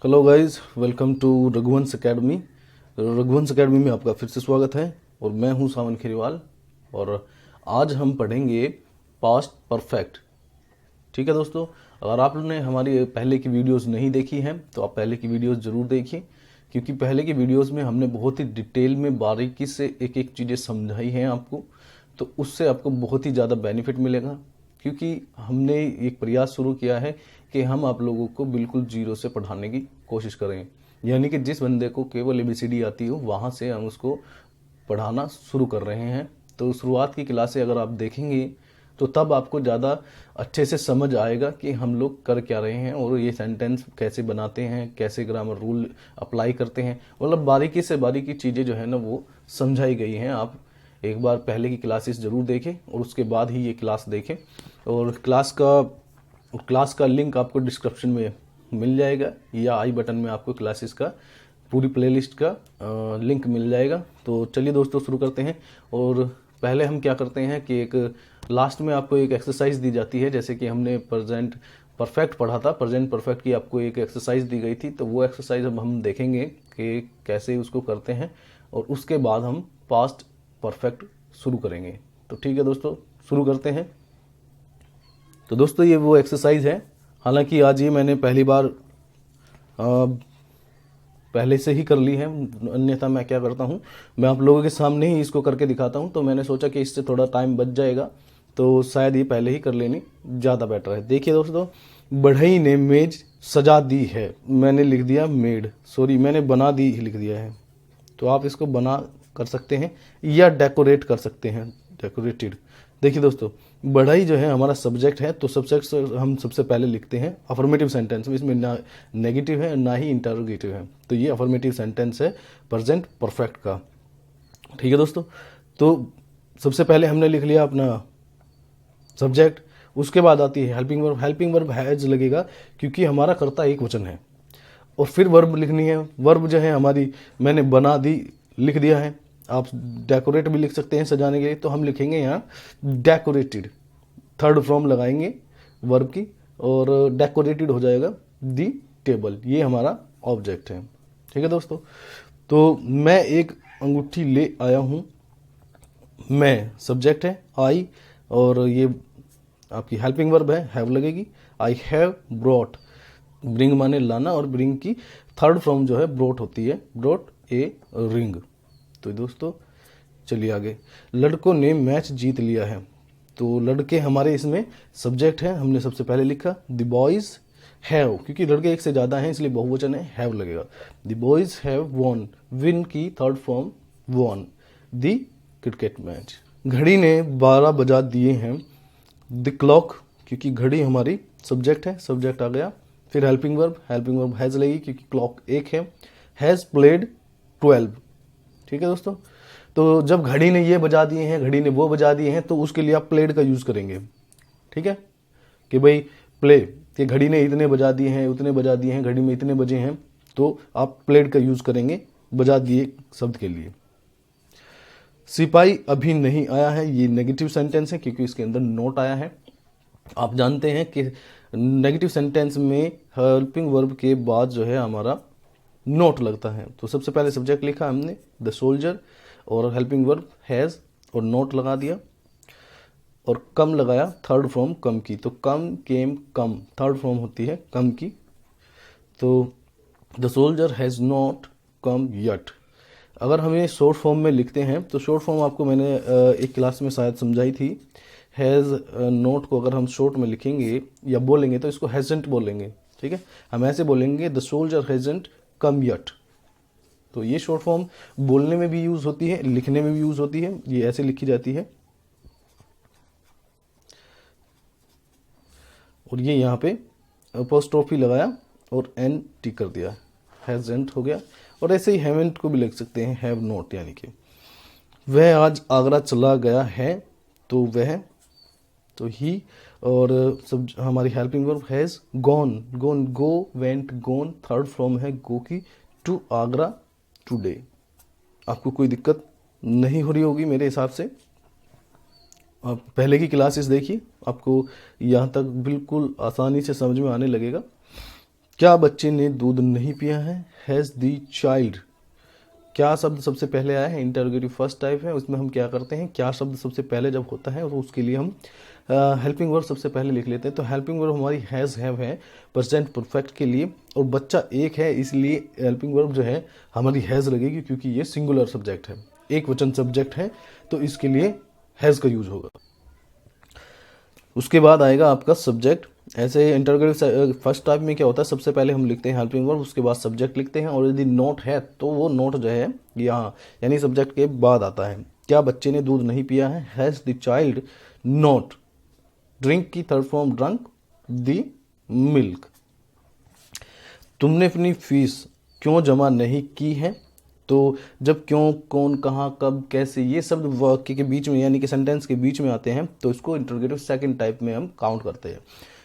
Hello guys, welcome to Raghuvansh Academy. Raghuvansh Academy में आपका फिर से स्वागत है और मैं हूं सावन खेरीवाल। और आज हम पढ़ेंगे पास्ट परफेक्ट। ठीक है दोस्तों, अगर आप लोगों ने हमारी पहले की वीडियोस नहीं देखी हैं तो आप पहले की वीडियोस ज़रूर देखिए, क्योंकि पहले की वीडियोस में हमने बहुत ही डिटेल में बारीकी से एक एक चीज़ें समझाई हैं आपको, तो उससे आपको बहुत ही ज़्यादा बेनिफिट मिलेगा। क्योंकि हमने एक प्रयास शुरू किया है कि हम आप लोगों को बिल्कुल जीरो से पढ़ाने की कोशिश करें, यानी कि जिस बंदे को केवल एबीसीडी आती हो वहाँ से हम उसको पढ़ाना शुरू कर रहे हैं। तो शुरुआत की क्लासें अगर आप देखेंगे तो तब आपको ज़्यादा अच्छे से समझ आएगा कि हम लोग कर क्या रहे हैं और ये सेंटेंस कैसे बनाते हैं, कैसे ग्रामर रूल अप्लाई करते हैं। मतलब बारीकी से बारीकी चीज़ें जो है ना वो समझाई गई हैं। आप एक बार पहले की क्लासेस ज़रूर देखें और उसके बाद ही ये क्लास देखें। और क्लास का लिंक आपको डिस्क्रिप्शन में मिल जाएगा या आई बटन में आपको क्लासेस का पूरी प्लेलिस्ट का लिंक मिल जाएगा। तो चलिए दोस्तों शुरू करते हैं। और पहले हम क्या करते हैं कि एक लास्ट में आपको एक एक्सरसाइज दी जाती है, जैसे कि हमने प्रेजेंट परफेक्ट पढ़ा था, प्रेजेंट परफेक्ट की आपको एक एक्सरसाइज दी गई थी। तो वो एक्सरसाइज अब हम देखेंगे कि कैसे उसको करते हैं और उसके बाद हम पास्ट परफेक्ट शुरू करेंगे। तो ठीक है दोस्तों, शुरू करते हैं। तो दोस्तों ये वो एक्सरसाइज है। हालांकि आज ये मैंने पहली बार पहले से ही कर ली है, अन्यथा मैं क्या करता हूँ, मैं आप लोगों के सामने ही इसको करके दिखाता हूँ। तो मैंने सोचा कि इससे थोड़ा टाइम बच जाएगा, तो शायद ये पहले ही कर लेनी ज़्यादा बेटर है। देखिए दोस्तों, बढ़ई ने मेज सजा दी है, मैंने लिख दिया मेड, सॉरी मैंने बना दी लिख दिया है। तो आप इसको बना कर सकते हैं या डेकोरेट कर सकते हैं, डेकोरेटेड। देखिए दोस्तों, बढ़ई जो है हमारा सब्जेक्ट है, तो सब्जेक्ट हम सबसे पहले लिखते हैं अफर्मेटिव सेंटेंस में। इसमें ना नेगेटिव है ना ही इंटरोगेटिव है, तो ये अफर्मेटिव सेंटेंस है प्रेजेंट परफेक्ट का। ठीक है दोस्तों, तो सबसे पहले हमने लिख लिया अपना सब्जेक्ट। उसके बाद आती है helping verb. Helping verb has लगेगा क्योंकि हमारा कर्ता एक वचन है। और फिर वर्ब लिखनी है। वर्ब जो है हमारी, मैंने बना दी लिख दिया है। आप डेकोरेट भी लिख सकते हैं सजाने के लिए, तो हम लिखेंगे यहाँ डेकोरेटेड, थर्ड फॉर्म लगाएंगे वर्ब की और डेकोरेटेड हो जाएगा दी टेबल। ये हमारा ऑब्जेक्ट है। ठीक है दोस्तों, तो मैं एक अंगूठी ले आया हूँ, मैं सब्जेक्ट है, आई, और ये आपकी हेल्पिंग वर्ब है, हैव लगेगी। आई हैव ब्रॉट, ब्रिंग माने लाना और ब्रिंग की थर्ड फॉर्म जो है ब्रोट होती है, ब्रोट ए रिंग। तो दोस्तों चलिए आगे। लड़कों ने मैच जीत लिया है, तो लड़के हमारे इसमें सब्जेक्ट है, हमने सबसे पहले लिखा द बॉयज हैव, क्योंकि लड़के एक से ज़्यादा हैं इसलिए बहुवचन है, हैव लगेगा। The boys have won, win की third form won, the cricket match. घड़ी ने 12 बजा दिए हैं, द क्लॉक, क्योंकि घड़ी हमारी सब्जेक्ट है, सब्जेक्ट आ गया। फिर हेल्पिंग वर्ब हैज़ लगेगी क्योंकि क्लॉक एक है। Has played 12। ठीक है दोस्तों, तो जब घड़ी ने ये बजा दिए हैं, घड़ी ने वो बजा दिए हैं, तो उसके लिए आप प्लेड का यूज़ करेंगे। ठीक है, कि भाई प्ले, कि घड़ी ने इतने बजा दिए हैं, उतने बजा दिए हैं, घड़ी में इतने बजे हैं, तो आप प्लेड का यूज़ करेंगे बजा दिए शब्द के लिए। सिपाही अभी नहीं आया है, ये नेगेटिव सेंटेंस है क्योंकि इसके अंदर नोट आया है। आप जानते हैं कि नेगेटिव सेंटेंस में हेल्पिंग वर्ब के बाद जो है हमारा नोट लगता है। तो सबसे पहले सब्जेक्ट लिखा हमने द सोल्जर और हेल्पिंग वर्ब हैज़ और नोट लगा दिया और कम लगाया, थर्ड फॉर्म कम की। तो कम, केम, कम थर्ड फॉर्म होती है कम की। तो the soldier has not come yet. अगर हम ये शॉर्ट फॉर्म में लिखते हैं तो शॉर्ट फॉर्म आपको मैंने एक क्लास में शायद समझाई थी। हैज़ नोट को अगर हम शॉर्ट में लिखेंगे या बोलेंगे तो इसको हैजेंट बोलेंगे। ठीक है, हम ऐसे बोलेंगे द सोल्जर हैजेंट कम यट। तो ये शॉर्ट फॉर्म बोलने में भी यूज़ होती है, लिखने में भी यूज़ होती है। ये ऐसे लिखी जाती है और ये यहाँ पे अपोस्ट्रोफी लगाया और एन टी कर दिया, हैजेंट हो गया। और ऐसे ही हैवेंट को भी लिख सकते हैं, हैव नॉट, यानी कि वह आज आगरा चला गया है, तो वह, तो ही। और सब हमारी helping verb has gone, gone, go, went, gone third form है गो की, टू आगरा टुडे। आपको कोई दिक्कत नहीं हो रही होगी मेरे हिसाब से। आप पहले की क्लासेस देखिए, आपको यहाँ तक बिल्कुल आसानी से समझ में आने लगेगा। क्या बच्चे ने दूध नहीं पिया है, हैज़ द चाइल्ड। क्या शब्द सबसे पहले आया है, इंटरोगेटिव फर्स्ट टाइप है, उसमें हम क्या करते हैं, क्या शब्द सबसे पहले जब होता है तो उसके लिए हम हेल्पिंग वर्ब सबसे पहले लिख लेते हैं। तो हेल्पिंग वर्ब हमारी हैज़ हैव है प्रेजेंट परफेक्ट के लिए, और बच्चा एक है इसलिए हेल्पिंग वर्ब जो है हमारी हैज़ लगेगी, क्योंकि ये सिंगुलर सब्जेक्ट है, एक वचन सब्जेक्ट है, तो इसके लिए हैज़ का यूज होगा। उसके बाद आएगा आपका सब्जेक्ट। ऐसे इंटरोगेटिव फर्स्ट टाइप में क्या होता है, सबसे पहले हम लिखते हैं हेल्पिंग वर्ब, उसके बाद सब्जेक्ट लिखते हैं, और यदि नोट है तो वो नोट जो है यहाँ यानी सब्जेक्ट के बाद आता है। क्या बच्चे ने दूध नहीं पिया है, has the child not drink की third form drunk the milk. तुमने अपनी फीस क्यों जमा नहीं की है। तो जब क्यों, कौन, कहाँ, कब, कैसे, ये शब्द वाक्य के बीच में यानी कि सेंटेंस के बीच में आते हैं तो इसको इंटरोगेटिव सेकंड टाइप में हम काउंट करते हैं।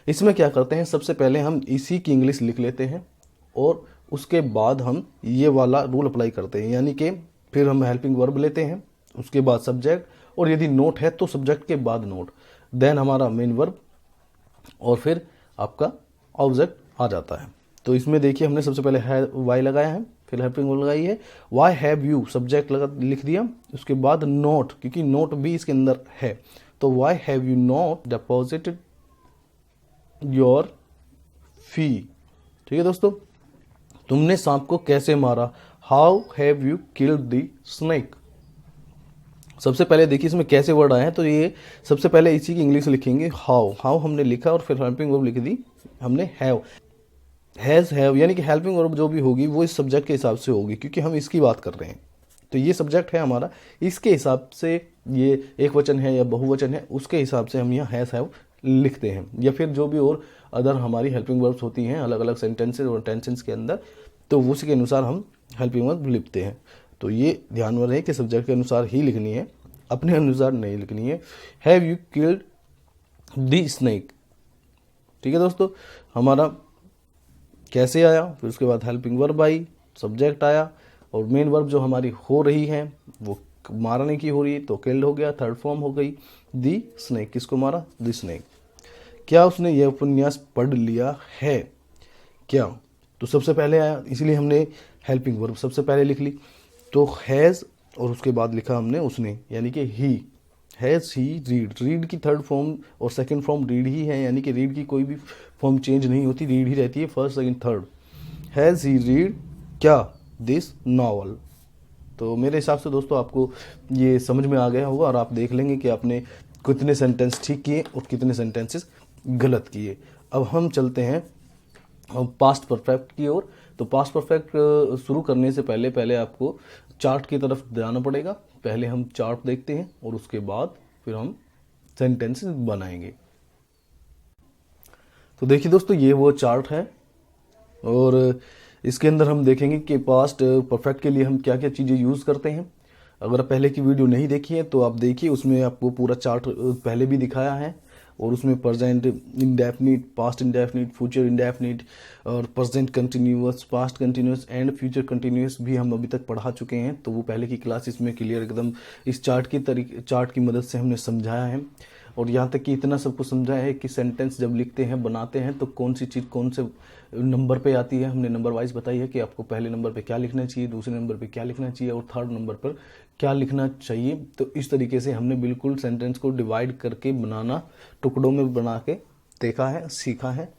इसमें क्या करते हैं, सबसे पहले हम इसी की इंग्लिश लिख लेते हैं और उसके बाद हम ये वाला रूल अप्लाई करते हैं, यानी कि फिर हम हेल्पिंग वर्ब लेते हैं, उसके बाद सब्जेक्ट, और यदि नोट है तो सब्जेक्ट के बाद नोट, देन हमारा मेन वर्ब, और फिर आपका ऑब्जेक्ट आ जाता है। तो इसमें देखिए हमने सबसे पहले है वाई लगाया है, फिर हेल्पिंग वर्ब लगाई है, वाई हैव यू सब्जेक्ट लगा लिख दिया, उसके बाद नोट, क्योंकि नोट भी इसके अंदर है, तो why have you not deposited your फी। ठीक है दोस्तों, तुमने सांप को कैसे मारा, how have you killed the snake. सबसे पहले देखिए इसमें कैसे वर्ड आए हैं, तो ये सबसे पहले इसी की इंग्लिश लिखेंगे, हाउ, हाउ हमने लिखा और फिर हेल्पिंग वर्ब लिख दी हमने हैव, हैज़ हैव, यानी कि हेल्पिंग वर्ब जो भी होगी वो इस सब्जेक्ट के हिसाब से होगी, क्योंकि हम इसकी बात कर रहे हैं। तो ये सब्जेक्ट है हमारा, इसके हिसाब से ये एक वचन है या बहुवचन है, उसके हिसाब से हम यहाँ हैज़ हैव लिखते हैं, या फिर जो भी और अदर हमारी हेल्पिंग वर्ब्स होती हैं अलग अलग सेंटेंसेज और टेंसेस के अंदर, तो उसी के अनुसार हम हेल्पिंग वर्ब लिखते हैं। तो ये ध्यान में रहे कि सब्जेक्ट के अनुसार ही लिखनी है, अपने अनुसार नहीं लिखनी है। Have you killed the snake. ठीक है दोस्तों, हमारा कैसे आया, फिर उसके बाद हेल्पिंग वर्ब आई, सब्जेक्ट आया, और मेन वर्ब जो हमारी हो रही है वो मारने की हो रही है तो किल्ड हो गया, थर्ड फॉर्म हो गई दी स्नेक, किसको मारा, दी स्नेक। क्या उसने यह उपन्यास पढ़ लिया है, क्या, तो सबसे पहले आया इसलिए हमने हेल्पिंग वर्ब सबसे पहले लिख ली, तो हैज़ और उसके बाद लिखा हमने उसने, यानी कि ही, हैज़ ही रीड, रीड की थर्ड फॉर्म और सेकंड फॉर्म रीड ही है, यानी कि रीड की कोई भी फॉर्म चेंज नहीं होती, रीड ही रहती है, first second third. Has he read क्या, दिस नॉवल। तो मेरे हिसाब से दोस्तों आपको ये समझ में आ गया होगा, और आप देख लेंगे कि आपने कितने सेंटेंस ठीक किए और कितने सेंटेंसेस गलत किए। अब हम चलते हैं पास्ट परफेक्ट की ओर। तो पास्ट परफेक्ट शुरू करने से पहले पहले आपको चार्ट की तरफ जाना पड़ेगा। पहले हम चार्ट देखते हैं और उसके बाद फिर हम सेंटेंसेस बनाएंगे। तो देखिए दोस्तों, ये वो चार्ट है और इसके अंदर हम देखेंगे कि पास्ट परफेक्ट के लिए हम क्या क्या चीज़ें यूज़ करते हैं। अगर पहले की वीडियो नहीं देखी है तो आप देखिए, उसमें आपको पूरा चार्ट पहले भी दिखाया है, और उसमें present indefinite, past indefinite, future indefinite और present continuous, past continuous and future continuous भी हम अभी तक पढ़ा चुके हैं। तो वो पहले की क्लासेस में क्लियर एकदम इस चार्ट की मदद से हमने समझाया है, और यहाँ तक कि इतना सब कुछ समझाया है कि सेंटेंस जब लिखते हैं बनाते हैं तो कौन सी चीज़ कौन से नंबर पे आती है, हमने नंबर वाइज बताई है कि आपको पहले नंबर पे क्या लिखना चाहिए, दूसरे नंबर पे क्या लिखना चाहिए और थर्ड नंबर पर क्या लिखना चाहिए। तो इस तरीके से हमने बिल्कुल सेंटेंस को डिवाइड करके बनाना, टुकड़ों में बना के देखा है, सीखा है।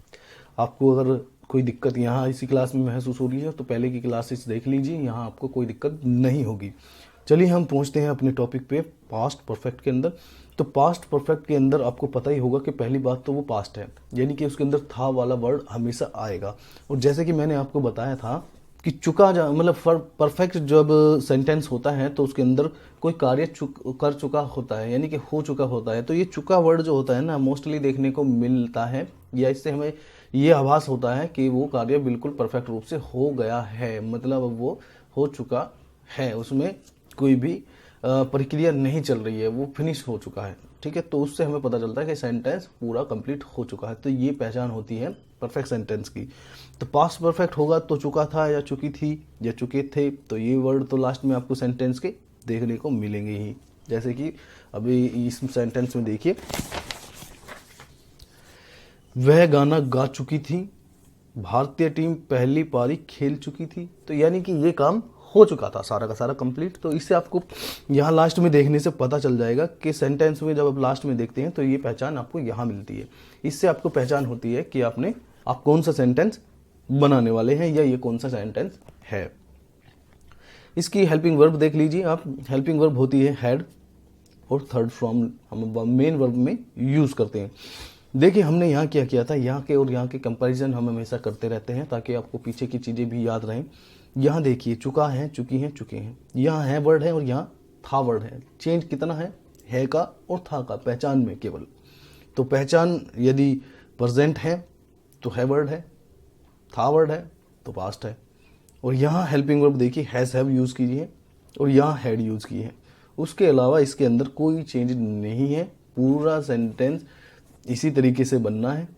आपको अगर कोई दिक्कत यहाँ इसी क्लास में महसूस हो रही है तो पहले की क्लासेस देख लीजिए, यहाँ आपको कोई दिक्कत नहीं होगी। चलिए हम पहुँचते हैं अपने टॉपिक पे, पास्ट परफेक्ट के अंदर। तो पास्ट परफेक्ट के अंदर आपको पता ही होगा कि पहली बात तो वो पास्ट है, यानी कि उसके अंदर था वाला वर्ड हमेशा आएगा। और जैसे कि मैंने आपको बताया था कि मतलब परफेक्ट जब सेंटेंस होता है तो उसके अंदर कोई कार्य कर चुका होता है, यानी कि हो चुका होता है। तो ये चुका वर्ड जो होता है ना, मोस्टली देखने को मिलता है, या इससे हमें ये आभास होता है कि वो कार्य बिल्कुल परफेक्ट रूप से हो गया है, मतलब वो हो चुका है, उसमें कोई भी प्रक्रिया नहीं चल रही है, वो फिनिश हो चुका है। ठीक है, तो उससे हमें पता चलता है कि सेंटेंस पूरा कंप्लीट हो चुका है। तो ये पहचान होती है परफेक्ट सेंटेंस की। तो पास्ट परफेक्ट होगा तो चुका था या चुकी थी या चुके थे, तो ये वर्ड तो लास्ट में आपको सेंटेंस के देखने को मिलेंगे ही। जैसे कि अभी इस सेंटेंस में देखिए, वह गाना गा चुकी थी, भारतीय टीम पहली पारी खेल चुकी थी, तो यानी कि ये काम हो चुका था सारा का सारा कंप्लीट। तो इससे आपको यहाँ लास्ट में देखने से पता चल जाएगा कि सेंटेंस में जब आप लास्ट में देखते हैं तो ये पहचान आपको यहाँ मिलती है। इससे आपको पहचान होती है कि आप कौन सा सेंटेंस बनाने वाले हैं या ये कौन सा सेंटेंस है। इसकी हेल्पिंग वर्ब देख लीजिए आप। हेल्पिंग वर्ब होती है हैड और थर्ड फॉर्म हम मेन वर्ब में यूज़ करते हैं। देखिए हमने यहाँ क्या किया था, यहाँ के और यहाँ के कंपैरिजन हम हमेशा करते रहते हैं ताकि आपको पीछे की चीज़ें भी याद रहें। यहाँ देखिए चुका है, चुकी हैं, चुके हैं, यहाँ है वर्ड है और यहाँ था वर्ड है। चेंज कितना है का और था का, पहचान में केवल। तो पहचान यदि प्रेजेंट है तो है वर्ड है, था वर्ड है तो पास्ट है। और यहाँ हेल्पिंग वर्ब देखिए हैज़ हैव यूज़ कीजिए और यहाँ हैड यूज़ की है। उसके अलावा इसके अंदर कोई चेंज नहीं है, पूरा सेंटेंस इसी तरीके से बनना है।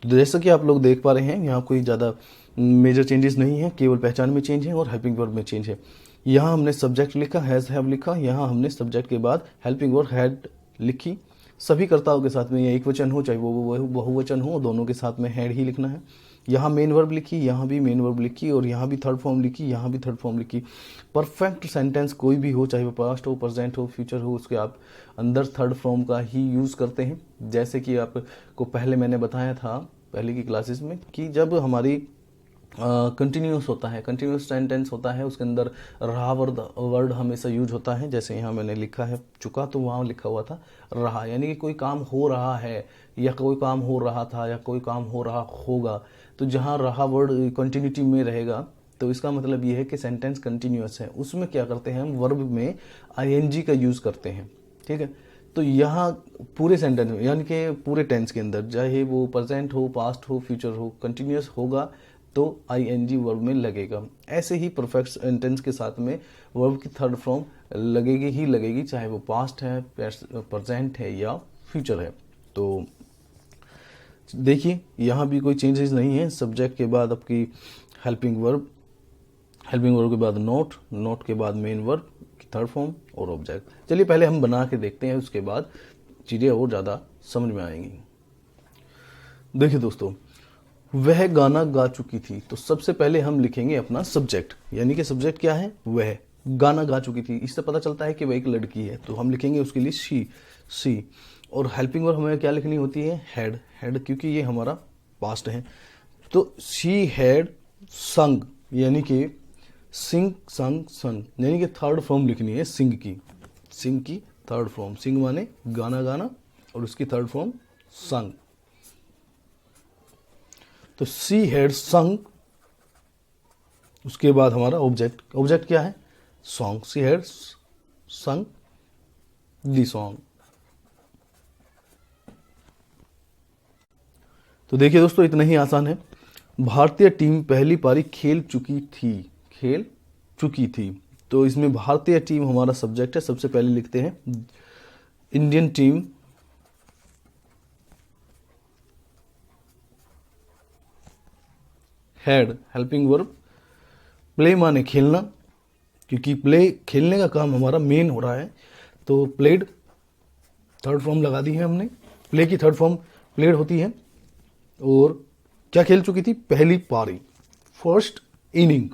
तो जैसा कि आप लोग देख पा रहे हैं यहाँ कोई ज़्यादा मेजर चेंजेस नहीं है, केवल पहचान में चेंज है और हेल्पिंग वर्ब में चेंज है। यहाँ हमने सब्जेक्ट लिखा हैज़ हैव लिखा, यहाँ हमने सब्जेक्ट के बाद हेल्पिंग वर्ब हैड लिखी। सभी कर्ताओं के साथ में, या एक वचन हो चाहे वो बहुवचन हो, दोनों के साथ में हैड ही लिखना है। यहाँ मेन वर्ब लिखी, यहाँ भी मेन वर्ब लिखी और यहाँ भी थर्ड फॉर्म लिखी, यहाँ भी थर्ड फॉर्म लिखी। परफेक्ट सेंटेंस कोई भी हो, चाहे वो पास्ट हो, प्रेजेंट हो, फ्यूचर हो, उसके आप अंदर थर्ड फॉर्म का ही यूज़ करते हैं। जैसे कि आपको पहले मैंने बताया था पहले की क्लासेस में कि जब हमारी कंटिन्यूस होता है, कंटिन्यूस सेंटेंस होता है, उसके अंदर रहा वर्ड हमेशा यूज होता है। जैसे यहाँ मैंने लिखा है चुका, तो वहाँ लिखा हुआ था रहा, यानी कि कोई काम हो रहा है या कोई काम हो रहा था या कोई काम हो रहा होगा। तो जहाँ रहा वर्ड कंटिन्यूटी में रहेगा तो इसका मतलब ये है कि सेंटेंस कंटिन्यूस है। उसमें क्या करते हैं हम, वर्ब में आईएनजी का यूज़ करते हैं, ठीक है। तो यहाँ पूरे सेंटेंस में, यानी कि पूरे टेंस के अंदर, चाहे वो प्रेजेंट हो, पास्ट हो, फ्यूचर हो, कंटिन्यूस होगा तो आईएनजी वर्ब में लगेगा। ऐसे ही परफेक्ट सेंटेंस के साथ में वर्ब की थर्ड फॉर्म लगेगी ही लगेगी, चाहे वो पास्ट है, प्रेजेंट है या फ्यूचर है। तो देखिए यहाँ भी कोई चेंजेस नहीं है। सब्जेक्ट के बाद आपकी हेल्पिंग वर्ब, हेल्पिंग वर्ब के बाद नोट, नोट के बाद मेन वर्ब की थर्ड फॉर्म और ऑब्जेक्ट। चलिए पहले हम बना के देखते हैं, उसके बाद चीज़ें और ज़्यादा समझ में आएंगी। देखिए दोस्तों, वह गाना गा चुकी थी, तो सबसे पहले हम लिखेंगे अपना सब्जेक्ट, यानी कि सब्जेक्ट क्या है, वह गाना गा चुकी थी। इससे पता चलता है कि वह एक लड़की है, तो हम लिखेंगे उसके लिए शी। और हेल्पिंग वर्ब हमें क्या लिखनी होती है, हैड, क्योंकि ये हमारा पास्ट है। तो शी हैड संग, यानी कि सिंग, संग, सन, यानी कि थर्ड फॉर्म लिखनी है सिंग की थर्ड फॉर्म। सिंग माने गाना गाना और उसकी थर्ड फॉर्म संग। तो शी हैड संग, उसके बाद हमारा ऑब्जेक्ट क्या है, सॉन्ग। शी हैड संग दी सॉन्ग। तो देखिए दोस्तों, इतना ही आसान है। भारतीय टीम पहली पारी खेल चुकी थी। तो इसमें भारतीय टीम हमारा सब्जेक्ट है। सबसे पहले लिखते हैं Indian team had, helping verb play माने खेलना, क्योंकि प्ले खेलने का काम हमारा मेन हो रहा है, तो प्लेड थर्ड फॉर्म लगा दी है हमने। प्ले की थर्ड फॉर्म प्लेड होती है। और क्या खेल चुकी थी, पहली पारी, फर्स्ट इनिंग।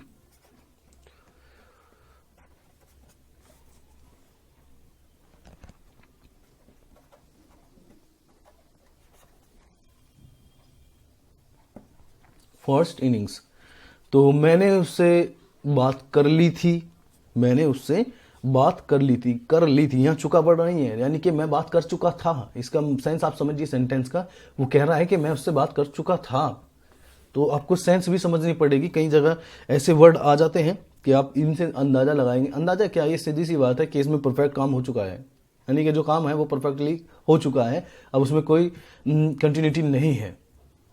First innings. तो मैंने उससे बात कर ली थी, कर ली थी, यहाँ चुका पड़ नहीं है, यानी कि मैं बात कर चुका था। इसका सेंस आप समझिए सेंटेंस का, वो कह रहा है कि मैं उससे बात कर चुका था। तो आपको सेंस भी समझनी पड़ेगी। कई जगह ऐसे वर्ड आ जाते हैं कि आप इनसे अंदाजा लगाएंगे। अंदाजा क्या, ये सीधी सी बात है कि इसमें परफेक्ट काम हो चुका है, यानी कि जो काम है वो परफेक्टली हो चुका है। अब उसमें कोई कंटिन्यूटी नहीं है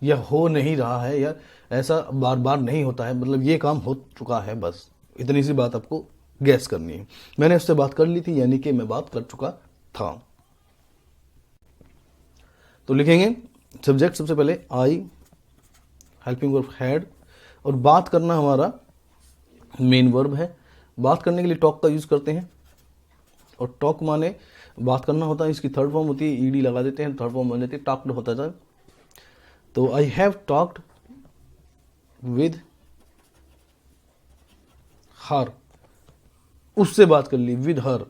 या हो नहीं रहा है या ऐसा बार बार नहीं होता है, मतलब ये काम हो चुका है, बस इतनी सी बात आपको गैस करनी है। मैंने उससे बात कर ली थी, यानी कि मैं बात कर चुका था। तो लिखेंगे सब्जेक्ट सबसे पहले आई, हेल्पिंग वर्ब हैड, और बात करना हमारा मेन वर्ब है। बात करने के लिए टॉक का यूज करते हैं, और टॉक माने बात करना होता है। इसकी थर्ड फॉर्म होती है, ईडी लगा देते हैं, थर्ड फॉर्म बन जाती है, टॉक्ड होता है। तो I have talked with her, उससे बात कर ली, विद हर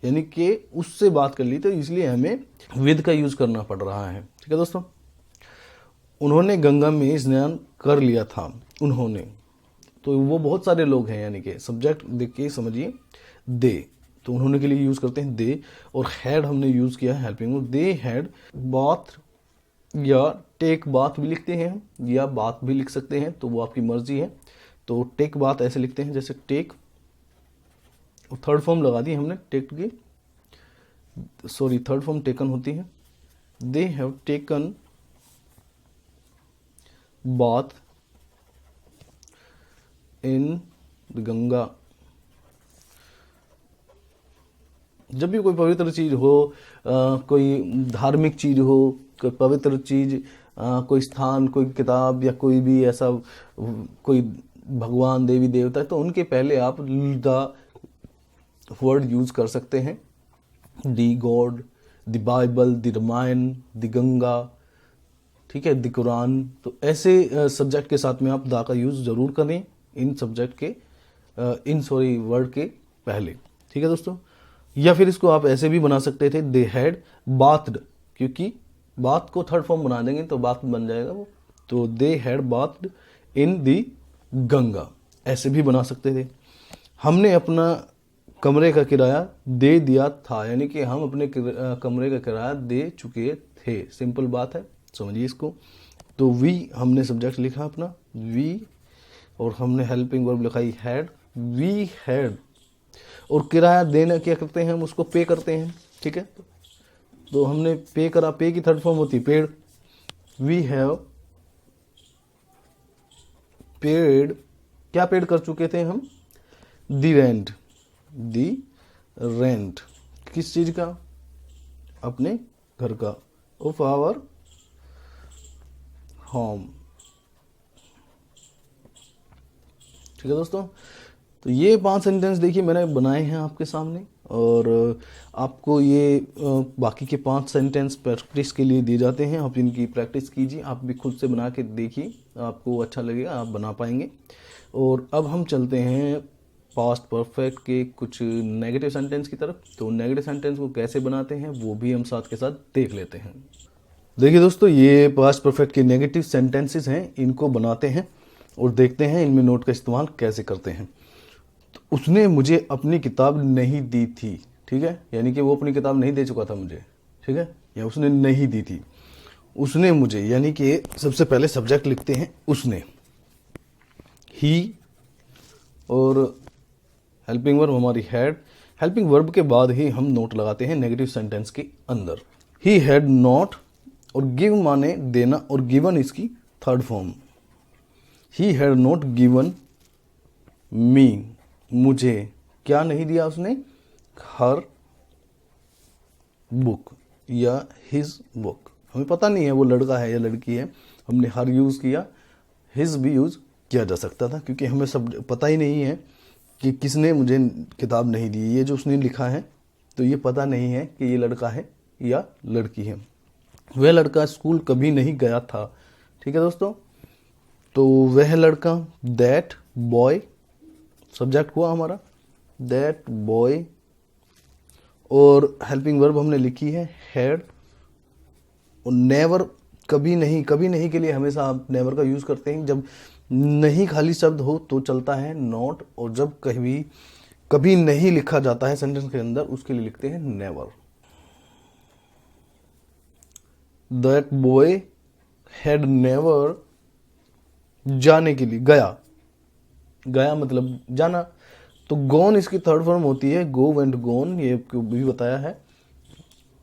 यानी कि उससे बात कर ली, तो इसलिए हमें विद का यूज करना पड़ रहा है। ठीक है दोस्तों। उन्होंने गंगा में स्नान कर लिया था, उन्होंने, तो वो बहुत सारे लोग हैं, यानी कि सब्जेक्ट देख के समझिए दे, तो उन्होंने के लिए यूज करते हैं दे, और हैड हमने यूज किया है helping verb. They had bath, या टेक बाथ भी लिखते हैं हम, या बात भी लिख सकते हैं, तो वो आपकी मर्जी है। तो टेक बाथ ऐसे लिखते हैं जैसे टेक, थर्ड फॉर्म लगा दी हमने टेक की, सॉरी थर्ड फॉर्म टेकन होती है। They have taken bath in Ganga. जब भी कोई पवित्र चीज हो, कोई धार्मिक चीज हो, कोई पवित्र चीज, कोई स्थान, कोई किताब, या कोई भी ऐसा कोई भगवान देवी देवता, तो उनके पहले आप द वर्ड यूज कर सकते हैं। The God, the Bible, the Ramayana, the Ganga, ठीक है, द कुरान। तो ऐसे सब्जेक्ट के साथ में आप दा का यूज जरूर करें इन सब्जेक्ट के, वर्ड के पहले। ठीक है दोस्तों। या फिर इसको आप ऐसे भी बना सकते थे, दे हैड बाथड, क्योंकि बात को थर्ड फॉर्म बना देंगे तो बात बन जाएगा वो, तो दे हैड बाथड इन दी गंगा, ऐसे भी बना सकते थे। हमने अपना कमरे का किराया दे दिया था, यानी कि हम अपने कमरे का किराया दे चुके थे, सिंपल बात है, समझिए इसको। तो वी हमने सब्जेक्ट लिखा अपना वी, और हमने हेल्पिंग वर्ब लिखाई हैड, वी हैड। और किराया देना क्या करते हैं हम, उसको पे करते हैं। ठीक है, तो हमने पे करा, पे की थर्ड फॉर्म होती है पेड। वी हैव पेड, क्या पेड कर चुके थे हम, दी रेंट, दी रेंट, किस चीज का, अपने घर का, ऑफ आवर होम। ठीक है दोस्तों। तो ये 5 सेंटेंस देखिए मैंने बनाए हैं आपके सामने, और आपको ये बाकी के 5 सेंटेंस प्रैक्टिस के लिए दिए जाते हैं। आप इनकी प्रैक्टिस कीजिए, आप भी खुद से बना के देखिए, आपको अच्छा लगेगा, आप बना पाएंगे। और अब हम चलते हैं पास्ट परफेक्ट के कुछ नेगेटिव सेंटेंस की तरफ। तो नेगेटिव सेंटेंस को कैसे बनाते हैं वो भी हम साथ के साथ देख लेते हैं। देखिए दोस्तों, ये पास्ट परफेक्ट के नेगेटिव सेंटेंसेस हैं, इनको बनाते हैं और देखते हैं इनमें नोट का इस्तेमाल कैसे करते हैं। तो उसने मुझे अपनी किताब नहीं दी थी, ठीक है, यानी कि वो अपनी किताब नहीं दे चुका था मुझे, ठीक है, या उसने नहीं दी थी। उसने मुझे, यानी कि सबसे पहले सब्जेक्ट लिखते हैं उसने, ही, और हेल्पिंग वर्ब हमारी हैड। हेल्पिंग वर्ब के बाद ही हम नोट लगाते हैं नेगेटिव सेंटेंस के अंदर। ही हैड नॉट, और गिव माने देना, और गिवन इसकी third form. He had not given me, मुझे क्या नहीं दिया उसने, हर बुक या हिज बुक। हमें पता नहीं है वो लड़का है या लड़की है, हमने हर यूज किया, हिज भी यूज किया जा सकता था, क्योंकि हमें सब पता ही नहीं है कि किसने मुझे किताब नहीं दी। ये जो उसने लिखा है तो ये पता नहीं है कि ये लड़का है या लड़की है। वह लड़का स्कूल कभी नहीं गया था, ठीक है दोस्तों। तो वह लड़का, दैट बॉय, सब्जेक्ट हुआ हमारा दैट बॉय, और हेल्पिंग वर्ब हमने लिखी है हैड। और नेवर, कभी नहीं, कभी नहीं के लिए हमेशा आप नेवर का यूज करते हैं। जब नहीं खाली शब्द हो तो चलता है नॉट, और जब कभी नहीं लिखा जाता है सेंटेंस के अंदर उसके लिए लिखते हैं never. That boy had never, जाने के लिए, गया, गया मतलब जाना, तो गॉन इसकी थर्ड फॉर्म होती है, गो वेंट गॉन, ये भी बताया है।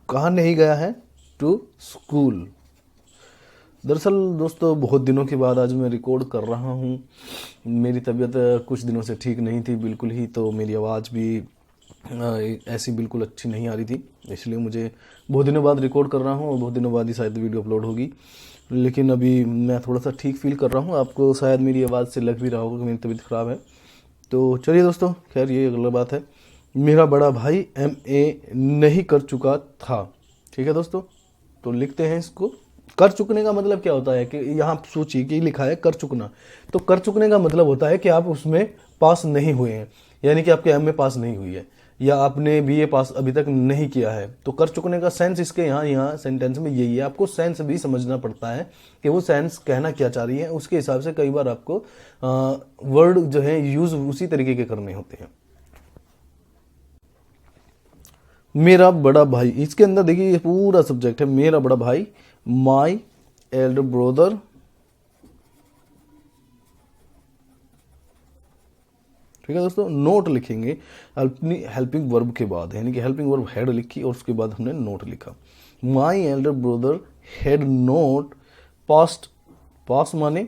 कहाँ नहीं गया है, टू स्कूल। दरअसल दोस्तों बहुत दिनों के बाद आज मैं रिकॉर्ड कर रहा हूँ। मेरी तबीयत कुछ दिनों से ठीक नहीं थी बिल्कुल ही, तो मेरी आवाज़ भी ऐसी बिल्कुल अच्छी नहीं आ रही थी, इसलिए मुझे बहुत दिनों बाद रिकॉर्ड कर रहा हूँ, और बहुत दिनों बाद ही शायद वीडियो अपलोड होगी। लेकिन अभी मैं थोड़ा सा ठीक फील कर रहा हूँ, आपको शायद मेरी आवाज़ से लग भी रहा होगा कि मेरी तबीयत ख़राब है। तो चलिए दोस्तों, खैर ये अगला बात है। मेरा बड़ा भाई MA नहीं कर चुका था, ठीक है दोस्तों। तो लिखते हैं इसको कर चुकने का मतलब क्या होता है कि यहाँ आप सोचिए कि लिखा है कर चुकना, तो कर चुकने का मतलब होता है कि आप उसमें पास नहीं हुए हैं, यानी कि आपके एमए पास नहीं हुई है या आपने बीए पास अभी तक नहीं किया है। तो कर चुकने का सेंस इसके यहाँ सेंटेंस में यही है। आपको सेंस भी समझना पड़ता है कि वो सेंस कहना क्या चाह रही है, उसके हिसाब से कई बार आपको वर्ड जो है यूज उसी तरीके के करने होते हैं। मेरा बड़ा भाई, इसके अंदर देखिए ये पूरा सब्जेक्ट है, मेरा बड़ा भाई, माई एल्डर ब्रदर, ठीक है दोस्तों। नोट लिखेंगे अपनी हेल्पिंग वर्ब के बाद, यानी कि हेल्पिंग वर्ब हैड लिखी और उसके बाद हमने नोट लिखा। My elder brother had note past, pass माने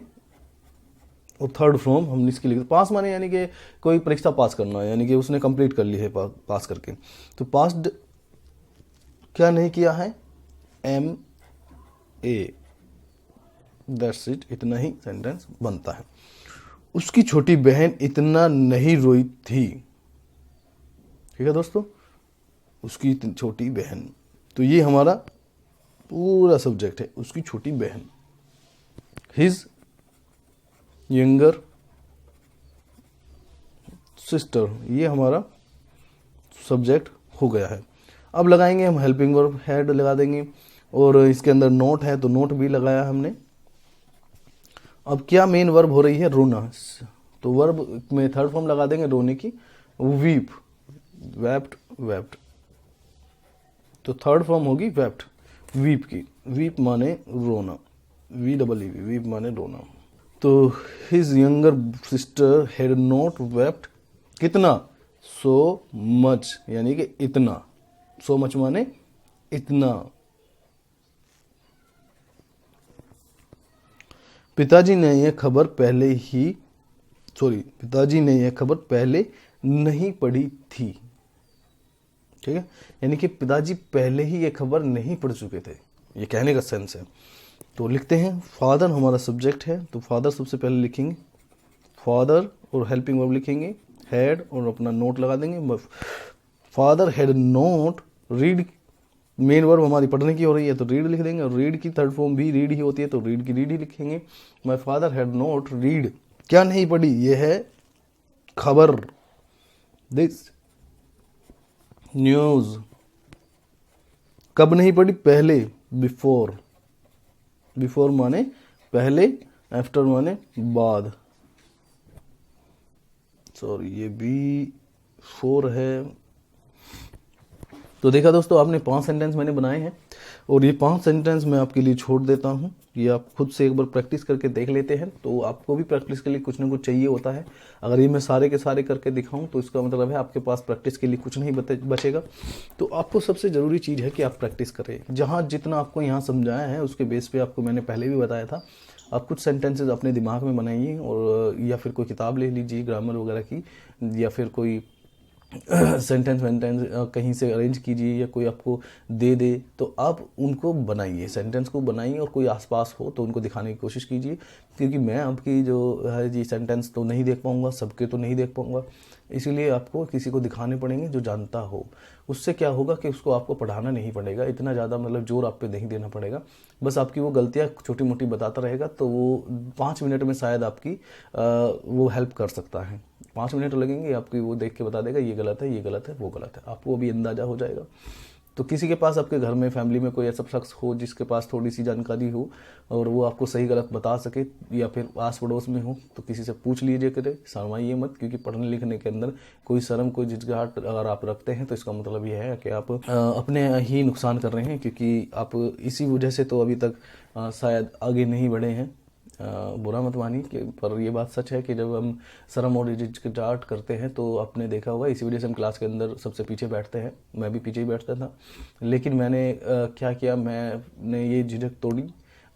और थर्ड फ्रॉम हमने इसके लिए पास माने यानी कि कोई परीक्षा पास करना, यानी कि उसने कंप्लीट कर ली है पास करके। तो पास्ड क्या नहीं किया है, एम ए, दैट्स इट, इतना ही सेंटेंस बनता है। उसकी छोटी बहन इतना नहीं रोई थी, ठीक है दोस्तों, उसकी इतनी छोटी बहन। तो ये हमारा पूरा सब्जेक्ट है, उसकी छोटी बहन। हिज यंगर सिस्टर, ये हमारा सब्जेक्ट हो गया है। अब लगाएंगे हम हेल्पिंग वर्ब, हैड लगा देंगे और इसके अंदर नोट है तो नोट भी लगाया हमने। अब क्या मेन वर्ब हो रही है, रोना, तो वर्ब में थर्ड फॉर्म लगा देंगे रोने की, वीप, वेप्ट, वेप्ट, तो थर्ड फॉर्म होगी वेप्ट, वीप की। वीप माने रोना, वी डबल ई, वीप माने रोना। तो his younger sister had not wept, कितना, सो मच, यानी कि इतना, सो मच माने इतना। पिताजी ने यह खबर पहले नहीं पढ़ी थी, ठीक है, यानी कि पिताजी पहले ही ये खबर नहीं पढ़ चुके थे, ये कहने का सेंस है। तो लिखते हैं फादर हमारा सब्जेक्ट है, तो फादर सबसे पहले लिखेंगे, फादर और हेल्पिंग वर्ब लिखेंगे, हैड और अपना नोट लगा देंगे। Father had note read, main verb हमारी पढ़ने की हो रही है तो रीड लिख देंगे, और रीड की थर्ड फॉर्म भी रीड ही होती है तो रीड की रीड ही लिखेंगे। My father had note read, क्या नहीं पढ़ी, ये है खबर, दिस न्यूज। कब नहीं पढ़ी, पहले, बिफोर, बिफोर माने पहले, आफ्टर माने बाद, सॉरी ये बी 4 है। तो देखा दोस्तों, आपने 5 सेंटेंस मैंने बनाए हैं और ये 5 सेंटेंस मैं आपके लिए छोड़ देता हूँ, ये आप खुद से एक बार प्रैक्टिस करके देख लेते हैं। तो आपको भी प्रैक्टिस के लिए कुछ ना कुछ चाहिए होता है। अगर ये मैं सारे के सारे करके दिखाऊं तो इसका मतलब है आपके पास प्रैक्टिस के लिए कुछ नहीं बचेगा। तो आपको सबसे ज़रूरी चीज़ है कि आप प्रैक्टिस करें। जहाँ जितना आपको यहाँ समझाया है उसके बेस पे आपको मैंने पहले भी बताया था, आप कुछ सेंटेंसेस अपने दिमाग में बनाइए और या फिर कोई किताब ले लीजिए ग्रामर वगैरह की, या फिर कोई सेंटेंस वेंटेंस कहीं से अरेंज कीजिए या कोई आपको दे दे तो आप उनको बनाइए, सेंटेंस को बनाइए और कोई आसपास हो तो उनको दिखाने की कोशिश कीजिए। क्योंकि मैं आपकी जो है जी सेंटेंस तो नहीं देख पाऊँगा, सबके तो नहीं देख पाऊँगा, इसीलिए आपको किसी को दिखाने पड़ेंगे जो जानता हो। उससे क्या होगा कि उसको आपको पढ़ाना नहीं पड़ेगा, इतना ज़्यादा मतलब जोर आप पे नहीं देना पड़ेगा, बस आपकी वो गलतियाँ छोटी मोटी बताता रहेगा तो वो 5 मिनट में शायद आपकी वो हेल्प कर सकता है। 5 मिनट लगेंगे, आपकी वो देख के बता देगा ये गलत है, ये गलत है, वो गलत है, आपको भी अंदाज़ा हो जाएगा। तो किसी के पास आपके घर में फैमिली में कोई ऐसा शख्स हो जिसके पास थोड़ी सी जानकारी हो और वो आपको सही गलत बता सके, या फिर आस पड़ोस में हो तो किसी से पूछ लीजिए, करे शर्माइए मत, क्योंकि पढ़ने लिखने के अंदर कोई शर्म कोई झिझकाहट अगर आप रखते हैं तो इसका मतलब ये है कि आप अपने ही नुकसान कर रहे हैं, क्योंकि आप इसी वजह से तो अभी तक शायद आगे नहीं बढ़े हैं। बुरा मत मानिए कि पर ये बात सच है कि जब हम शर्म और झिझक करते हैं तो आपने देखा होगा इसी वजह से हम क्लास के अंदर सबसे पीछे बैठते हैं। मैं भी पीछे ही बैठता था, लेकिन मैंने क्या किया, मैंने ये झिझक तोड़ी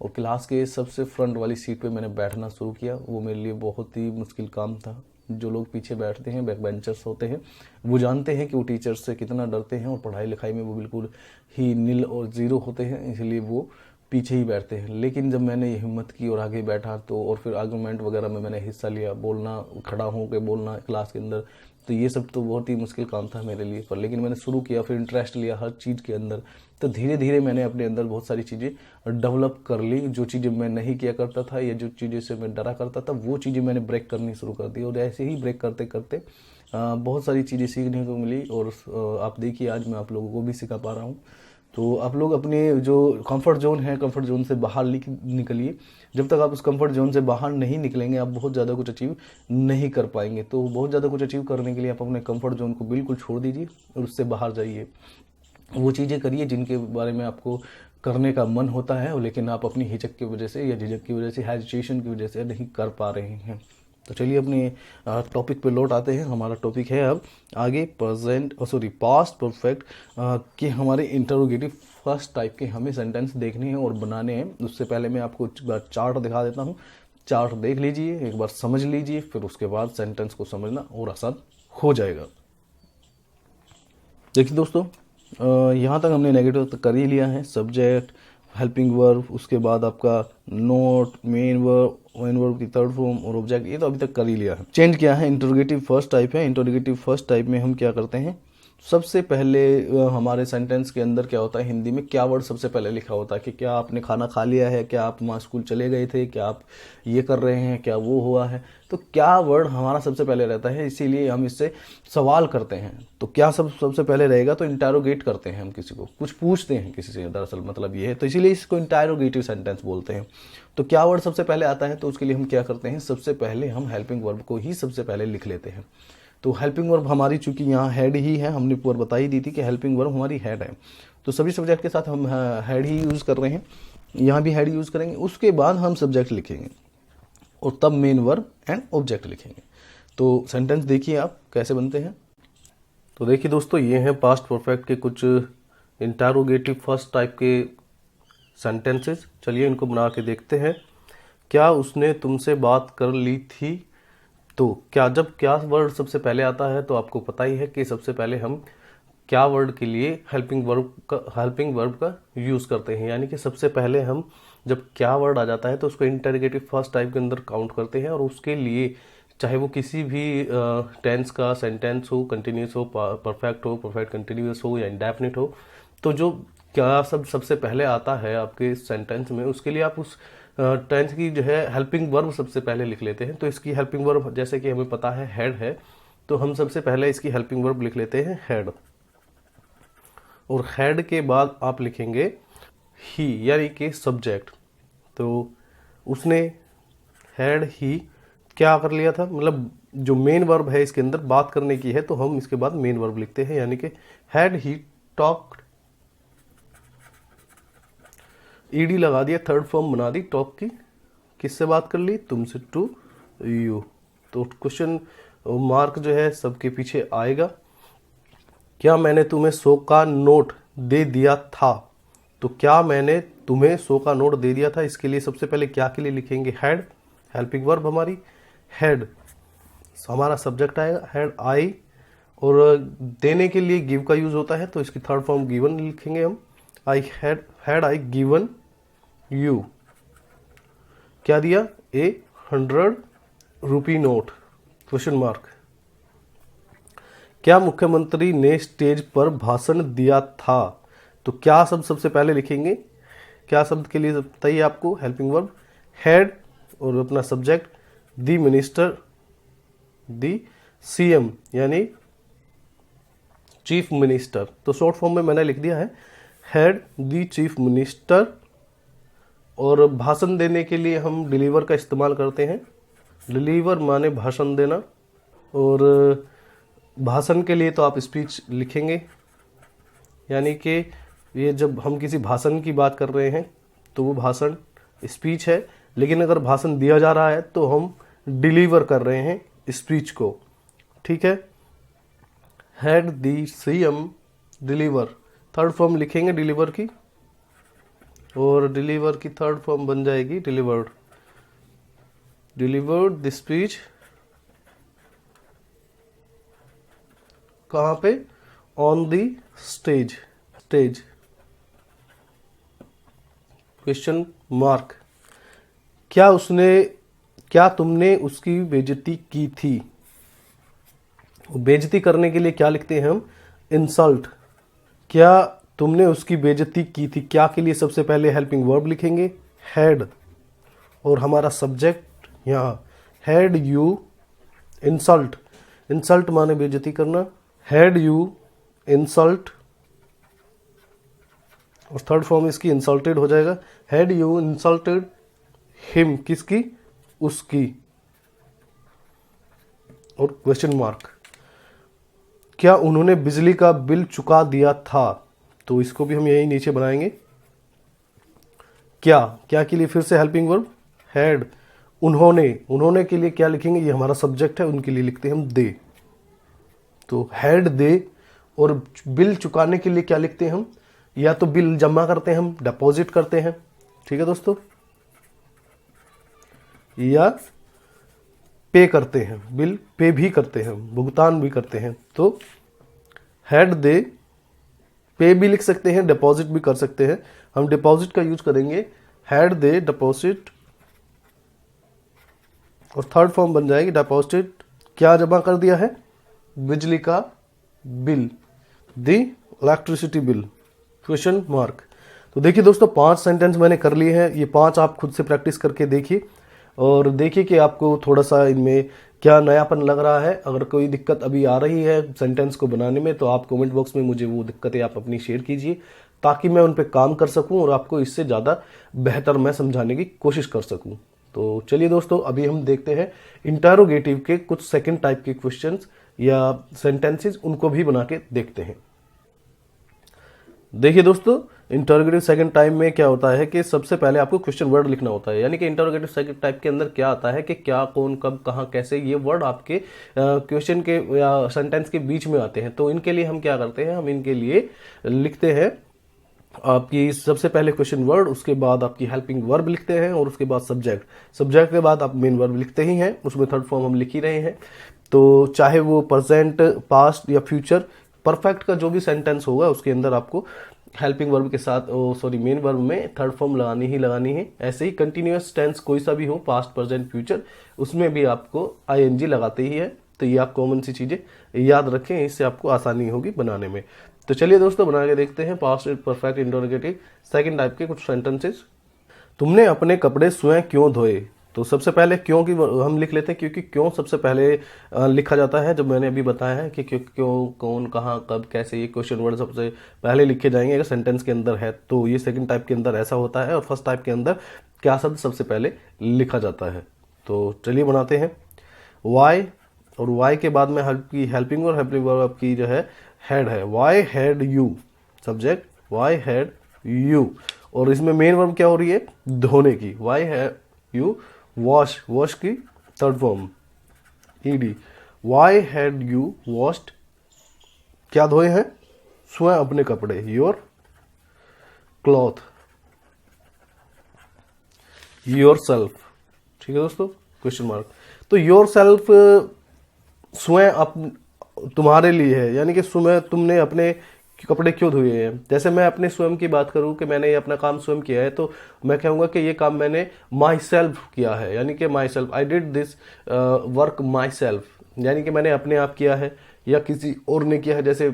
और क्लास के सबसे फ्रंट वाली सीट पे मैंने बैठना शुरू किया। वो मेरे लिए बहुत ही मुश्किल काम था। जो लोग पीछे बैठते हैं, बैक बेंचर्स होते हैं, वो जानते हैं कि वो टीचर्स से कितना डरते हैं और पढ़ाई लिखाई में वो बिल्कुल ही नील और ज़ीरो होते हैं, इसलिए वो पीछे ही बैठते हैं। लेकिन जब मैंने ये हिम्मत की और आगे बैठा तो और फिर आर्गूमेंट वगैरह में मैंने हिस्सा लिया, बोलना, खड़ा होकर बोलना क्लास के अंदर, तो ये सब तो बहुत ही मुश्किल काम था मेरे लिए, पर लेकिन मैंने शुरू किया, फिर इंटरेस्ट लिया हर चीज़ के अंदर, तो धीरे धीरे मैंने अपने अंदर बहुत सारी चीज़ें डेवलप कर ली। जो चीज़ें मैं नहीं किया करता था या जो चीज़ें से मैं डरा करता था, वो चीज़ें मैंने ब्रेक करनी शुरू कर दी। और ऐसे ही ब्रेक करते करते बहुत सारी चीज़ें सीखने को मिली। और आप देखिए आज मैं आप लोगों को भी सिखा पा रहा हूँ। तो आप लोग अपने जो कंफर्ट जोन है, कंफर्ट जोन से बाहर निकलिए। जब तक आप उस कंफर्ट जोन से बाहर नहीं निकलेंगे, आप बहुत ज़्यादा कुछ अचीव नहीं कर पाएंगे। तो बहुत ज़्यादा कुछ अचीव करने के लिए आप अपने कंफर्ट जोन को बिल्कुल छोड़ दीजिए और उससे बाहर जाइए। वो चीज़ें करिए जिनके बारे में आपको करने का मन होता है, लेकिन आप अपनी हिचक की वजह से या झिझक की वजह से, हेजिटेशन की वजह से नहीं कर पा रहे हैं। तो चलिए अपने टॉपिक पे लौट आते हैं। हमारा टॉपिक है अब आगे पास्ट परफेक्ट कि हमारे इंटरोगेटिव फर्स्ट टाइप के हमें सेंटेंस देखने हैं और बनाने हैं। उससे पहले मैं आपको एक बार चार्ट दिखा देता हूँ। चार्ट देख लीजिए, एक बार समझ लीजिए, फिर उसके बाद सेंटेंस को समझना और आसान हो जाएगा। देखिए दोस्तों, यहाँ तक हमने नेगेटिव तक कर ही लिया है। सब्जेक्ट, हेल्पिंग वर्ब, उसके बाद आपका नोट, मेन वर्ब की थर्ड फॉर्म और ऑब्जेक्ट, ये तो अभी तक कर ही लिया है। चेंज क्या है, इंटरोगेटिव फर्स्ट टाइप है। इंटरोगेटिव फर्स्ट टाइप में हम क्या करते हैं, सबसे पहले हमारे सेंटेंस के अंदर क्या होता है, हिंदी में क्या वर्ड सबसे पहले लिखा होता है कि क्या आपने खाना खा लिया है, क्या आप वहाँ स्कूल चले गए थे, क्या आप ये कर रहे हैं, क्या वो हुआ है। तो क्या वर्ड हमारा सबसे पहले रहता है, इसीलिए हम इससे सवाल करते हैं। तो क्या सबसे पहले रहेगा, तो इंटरोगेट करते हैं, हम किसी को कुछ पूछते हैं किसी से, दरअसल मतलब ये है। तो इसीलिए इसको इंटरोगेटिव सेंटेंस बोलते हैं। तो क्या वर्ड सबसे पहले आता है, तो उसके लिए हम क्या करते हैं, सबसे पहले हम हेल्पिंग वर्ब को ही सबसे पहले लिख लेते हैं। तो हेल्पिंग वर्ब हमारी चूंकि यहाँ हेड ही है, हमने ऊपर बता ही दी थी कि हेल्पिंग वर्ब हमारी हेड है। तो सभी सब्जेक्ट के साथ हम हेड ही यूज़ कर रहे हैं, यहाँ भी हेड यूज़ करेंगे। उसके बाद हम सब्जेक्ट लिखेंगे और तब मेन वर्ब एंड ऑब्जेक्ट लिखेंगे। तो सेंटेंस देखिए आप कैसे बनते हैं। तो देखिए दोस्तों, ये हैं पास्ट परफेक्ट के कुछ इंटरोगेटिव फर्स्ट टाइप के सेंटेंसेस। चलिए इनको बना के देखते हैं। क्या उसने तुमसे बात कर ली थी। तो जब क्या वर्ड सबसे पहले आता है, तो आपको पता ही है कि सबसे पहले हम क्या वर्ड के लिए हेल्पिंग वर्ब का यूज़ करते हैं। यानी कि सबसे पहले हम जब क्या वर्ड आ जाता है तो उसको इंटरोगेटिव फर्स्ट टाइप के अंदर काउंट करते हैं। और उसके लिए चाहे वो किसी भी टेंस का सेंटेंस हो, कंटिन्यूस हो, परफेक्ट हो, परफेक्ट कंटिन्यूस हो या इंडेफिनिट हो, तो जो क्या सबसे पहले आता है आपके सेंटेंस में, उसके लिए आप उस टेंस की जो है हेल्पिंग वर्ब सबसे पहले लिख लेते हैं। तो इसकी हेल्पिंग वर्ब जैसे कि हमें पता है हेड है, तो हम सबसे पहले इसकी हेल्पिंग वर्ब लिख लेते हैं हेड। और हेड के बाद आप लिखेंगे ही, यानी कि सब्जेक्ट। तो उसने हेड ही क्या कर लिया था, मतलब जो मेन वर्ब है इसके अंदर बात करने की है, तो हम इसके बाद मेन वर्ब लिखते हैं। यानी कि हैड ही टॉक्ड, ईडी लगा दिया, थर्ड फॉर्म बना दी टॉक की। किससे बात कर ली, तुमसे, टू यू। तो क्वेश्चन मार्क जो है सबके पीछे आएगा। क्या मैंने तुम्हें 100 का नोट दे दिया था। तो क्या मैंने तुम्हें 100 का नोट दे दिया था, इसके लिए सबसे पहले क्या के लिए लिखेंगे हेड, हेल्पिंग वर्ब हमारी हेड, हमारा सब्जेक्ट आएगा हेड आई। और देने के लिए गिव का यूज होता है, तो इसकी थर्ड फॉर्म गिवन लिखेंगे हम। I had I given you, क्या दिया, 100 रुपी नोट, क्वेश्चन मार्क। क्या मुख्यमंत्री ने स्टेज पर भाषण दिया था। तो क्या शब्द सबसे पहले लिखेंगे, क्या शब्द के लिए बताइए आपको, हेल्पिंग वर्ब हेड और अपना सब्जेक्ट दी मिनिस्टर, दी सीएम यानी चीफ मिनिस्टर। तो शॉर्ट फॉर्म में मैंने लिख दिया है हेड दी चीफ मिनिस्टर। और भाषण देने के लिए हम डिलीवर का इस्तेमाल करते हैं। डिलीवर माने भाषण देना। और भाषण के लिए तो आप स्पीच लिखेंगे, यानी कि ये जब हम किसी भाषण की बात कर रहे हैं तो वो भाषण स्पीच है। लेकिन अगर भाषण दिया जा रहा है तो हम डिलीवर कर रहे हैं स्पीच को, ठीक है। हेड दी सीएम डिलीवर, थर्ड फॉर्म लिखेंगे डिलीवर की, और डिलीवर की थर्ड फॉर्म बन जाएगी डिलीवर्ड। डिलीवर्ड द स्पीच कहाँ पे, on the stage, stage, question mark. क्या तुमने उसकी बेइज्जती की थी। बेइज्जती करने के लिए क्या लिखते हैं हम, इंसल्ट। क्या तुमने उसकी बेइज्जती की थी। क्या के लिए सबसे पहले हेल्पिंग वर्ब लिखेंगे, हैड, और हमारा सब्जेक्ट यहाँ हैड यू इंसल्ट, इंसल्ट माने बेइज्जती करना, हैड यू इंसल्ट, और थर्ड फॉर्म इसकी इंसल्टेड हो जाएगा, हैड यू इंसल्टेड हिम, किसकी, उसकी, और क्वेश्चन मार्क, क्या उन्होंने बिजली का बिल चुका दिया था। तो इसको भी हम यही नीचे बनाएंगे। क्या, क्या के लिए फिर से हेल्पिंग वर्ब हैड, उन्होंने, उन्होंने के लिए क्या लिखेंगे, ये हमारा सब्जेक्ट है, उनके लिए लिखते हैं हम दे। तो हैड दे, और बिल चुकाने के लिए क्या लिखते हैं हम, या तो बिल जमा करते हैं हम, डिपॉजिट करते हैं, ठीक है दोस्तों, या पे करते हैं, बिल पे भी करते हैं, भुगतान भी करते हैं। तो हैड दे, पे भी लिख सकते हैं, डिपॉजिट भी कर सकते हैं। हम डिपॉजिट का यूज करेंगे, हैड दे डिपॉजिट, और थर्ड फॉर्म बन जाएगी डिपॉजिट, क्या जमा कर दिया है, बिजली का bill, the electricity bill, question mark. तो देखिए दोस्तों 5 सेंटेंस मैंने कर लिए हैं, ये 5 आप खुद से प्रैक्टिस करके देखिए और देखिए कि आपको थोड़ा सा इनमें क्या नयापन लग रहा है। अगर कोई दिक्कत अभी आ रही है सेंटेंस को बनाने में तो आप कमेंट बॉक्स में मुझे वो दिक्कतें आप अपनी शेयर कीजिए, ताकि मैं उन पर काम कर सकूं और आपको इससे ज़्यादा बेहतर मैं समझाने की कोशिश कर सकूं। तो चलिए दोस्तों अभी हम देखते हैं इंटरोगेटिव के कुछ सेकंड टाइप के क्वेश्चंस या सेंटेंसेस, उनको भी बना के देखते हैं। देखिए दोस्तों इंटरोगेटिव सेकंड टाइप में क्या होता है कि सबसे पहले आपको क्वेश्चन वर्ड लिखना होता है। यानी कि इंटरोगेटिव सेकंड टाइप के अंदर क्या आता है कि क्या, कौन, कब, कहाँ, कैसे, ये वर्ड आपके क्वेश्चन के या सेंटेंस के बीच में आते हैं। तो इनके लिए हम क्या करते हैं, हम इनके लिए लिखते हैं आपकी सबसे पहले क्वेश्चन वर्ड, उसके बाद आपकी हेल्पिंग वर्ब लिखते हैं और उसके बाद सब्जेक्ट, सब्जेक्ट के बाद आप मेन वर्ब लिखते ही हैं, उसमें थर्ड फॉर्म हम लिख ही रहे हैं। तो चाहे वो प्रेजेंट, पास्ट या फ्यूचर, परफेक्ट का जो भी सेंटेंस होगा उसके अंदर आपको हेल्पिंग वर्ब के साथ मेन वर्ब में थर्ड फॉर्म लगानी ही लगानी है। ऐसे ही कंटिन्यूअस टेंस कोई सा भी हो, पास्ट, प्रेजेंट, फ्यूचर, उसमें भी आपको आईएनजी लगाते ही है। तो ये आप कॉमन सी चीजें याद रखें, इससे आपको आसानी होगी बनाने में। तो चलिए दोस्तों बना के देखते हैं past perfect interrogative second type के कुछ सेंटेंसेस। तुमने अपने कपड़े स्वयं क्यों धोए। तो सबसे पहले क्यों की हम लिख लेते हैं, क्योंकि क्यों सबसे पहले लिखा जाता है। जब मैंने अभी बताया है कि क्यों, कौन, कहाँ, कब, कैसे, ये क्वेश्चन वर्ड सबसे पहले लिखे जाएंगे अगर सेंटेंस के अंदर है। तो ये सेकंड टाइप के अंदर ऐसा होता है और फर्स्ट टाइप के अंदर क्या शब्द सबसे पहले लिखा जाता है। तो चलिए बनाते हैं। वाई, और वाई के बाद में हेल्पिंग वर्ब आपकी जो है हैड है। Why had you, subject why had you, और इसमें मेन वर्ब क्या हो रही है, धोने की। Why had you wash, wash की third form ED. Why had you washed, क्या धोए हैं, स्वयं अपने कपड़े, योर क्लॉथ, योर सेल्फ। ठीक है दोस्तों, क्वेश्चन मार्क। तो योर सेल्फ स्वयं तुम्हारे लिए है, यानी कि स्वयं तुमने अपने कपड़े क्यों धोए हैं। जैसे मैं अपने स्वयं की बात करूं कि मैंने ये अपना काम स्वयं किया है, तो मैं कहूंगा कि ये काम मैंने माई सेल्फ किया है। यानी कि my self, I did this work my self, यानी कि मैंने अपने आप किया है या किसी और ने किया है। जैसे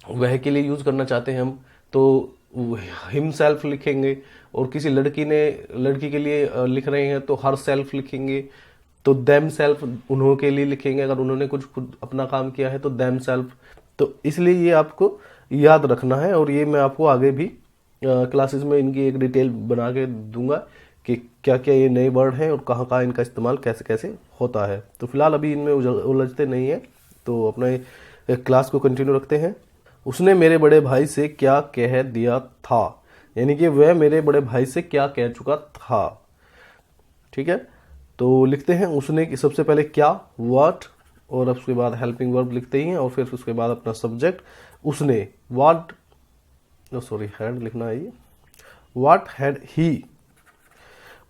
वह के लिए यूज करना चाहते हैं हम तो हिम सेल्फ लिखेंगे, और किसी लड़की के लिए लिख रहे हैं तो हर सेल्फ लिखेंगे। तो देम सेल्फ उन्हों के लिए लिखेंगे, अगर उन्होंने कुछ खुद अपना काम किया है तो देम सेल्फ। तो इसलिए ये आपको याद रखना है, और ये मैं आपको आगे भी क्लासेस में इनकी एक डिटेल बना के दूंगा कि क्या क्या ये नए वर्ड हैं और कहाँ कहाँ इनका इस्तेमाल कैसे कैसे होता है। तो फिलहाल अभी इनमें उलझते नहीं है, तो अपने क्लास को कंटिन्यू रखते हैं। उसने मेरे बड़े भाई से क्या कह दिया था, यानी कि वह मेरे बड़े भाई से क्या कह चुका था। ठीक है, तो लिखते हैं उसने की सबसे पहले क्या, व्हाट, और उसके बाद हेल्पिंग वर्ब लिखते ही हैं, और फिर उसके बाद अपना सब्जेक्ट उसने, व्हाट, हैड लिखना है ये, व्हाट हैड ही।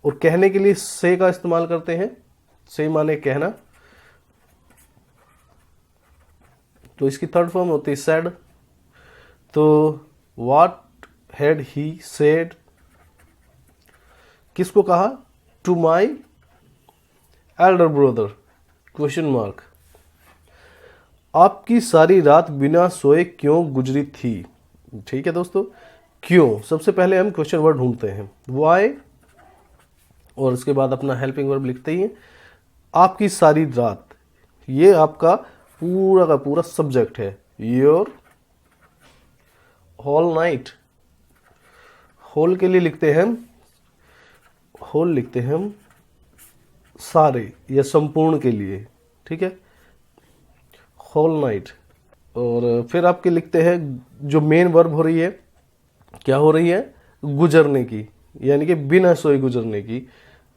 और कहने के लिए से का इस्तेमाल करते हैं, से माने कहना, तो इसकी थर्ड फॉर्म होती है सेड। तो व्हाट हैड ही सेड, किसको कहा, to my elder brother, question mark. आपकी सारी रात बिना सोए क्यों गुजरी थी। ठीक है दोस्तों, क्यों? सबसे पहले हम क्वेश्चन वर्ड ढूंढते हैं, वाई, और उसके बाद अपना हेल्पिंग वर्ब लिखते ही हैं। आपकी सारी रात, ये आपका पूरा का पूरा सब्जेक्ट है। योर होल नाइट, होल के लिए लिखते हैं, होल लिखते हैं हम सारे या संपूर्ण के लिए, ठीक है, होल नाइट। और फिर आपके लिखते हैं जो मेन वर्ब हो रही है, क्या हो रही है, गुजरने की, यानी कि बिना सोए गुजरने की,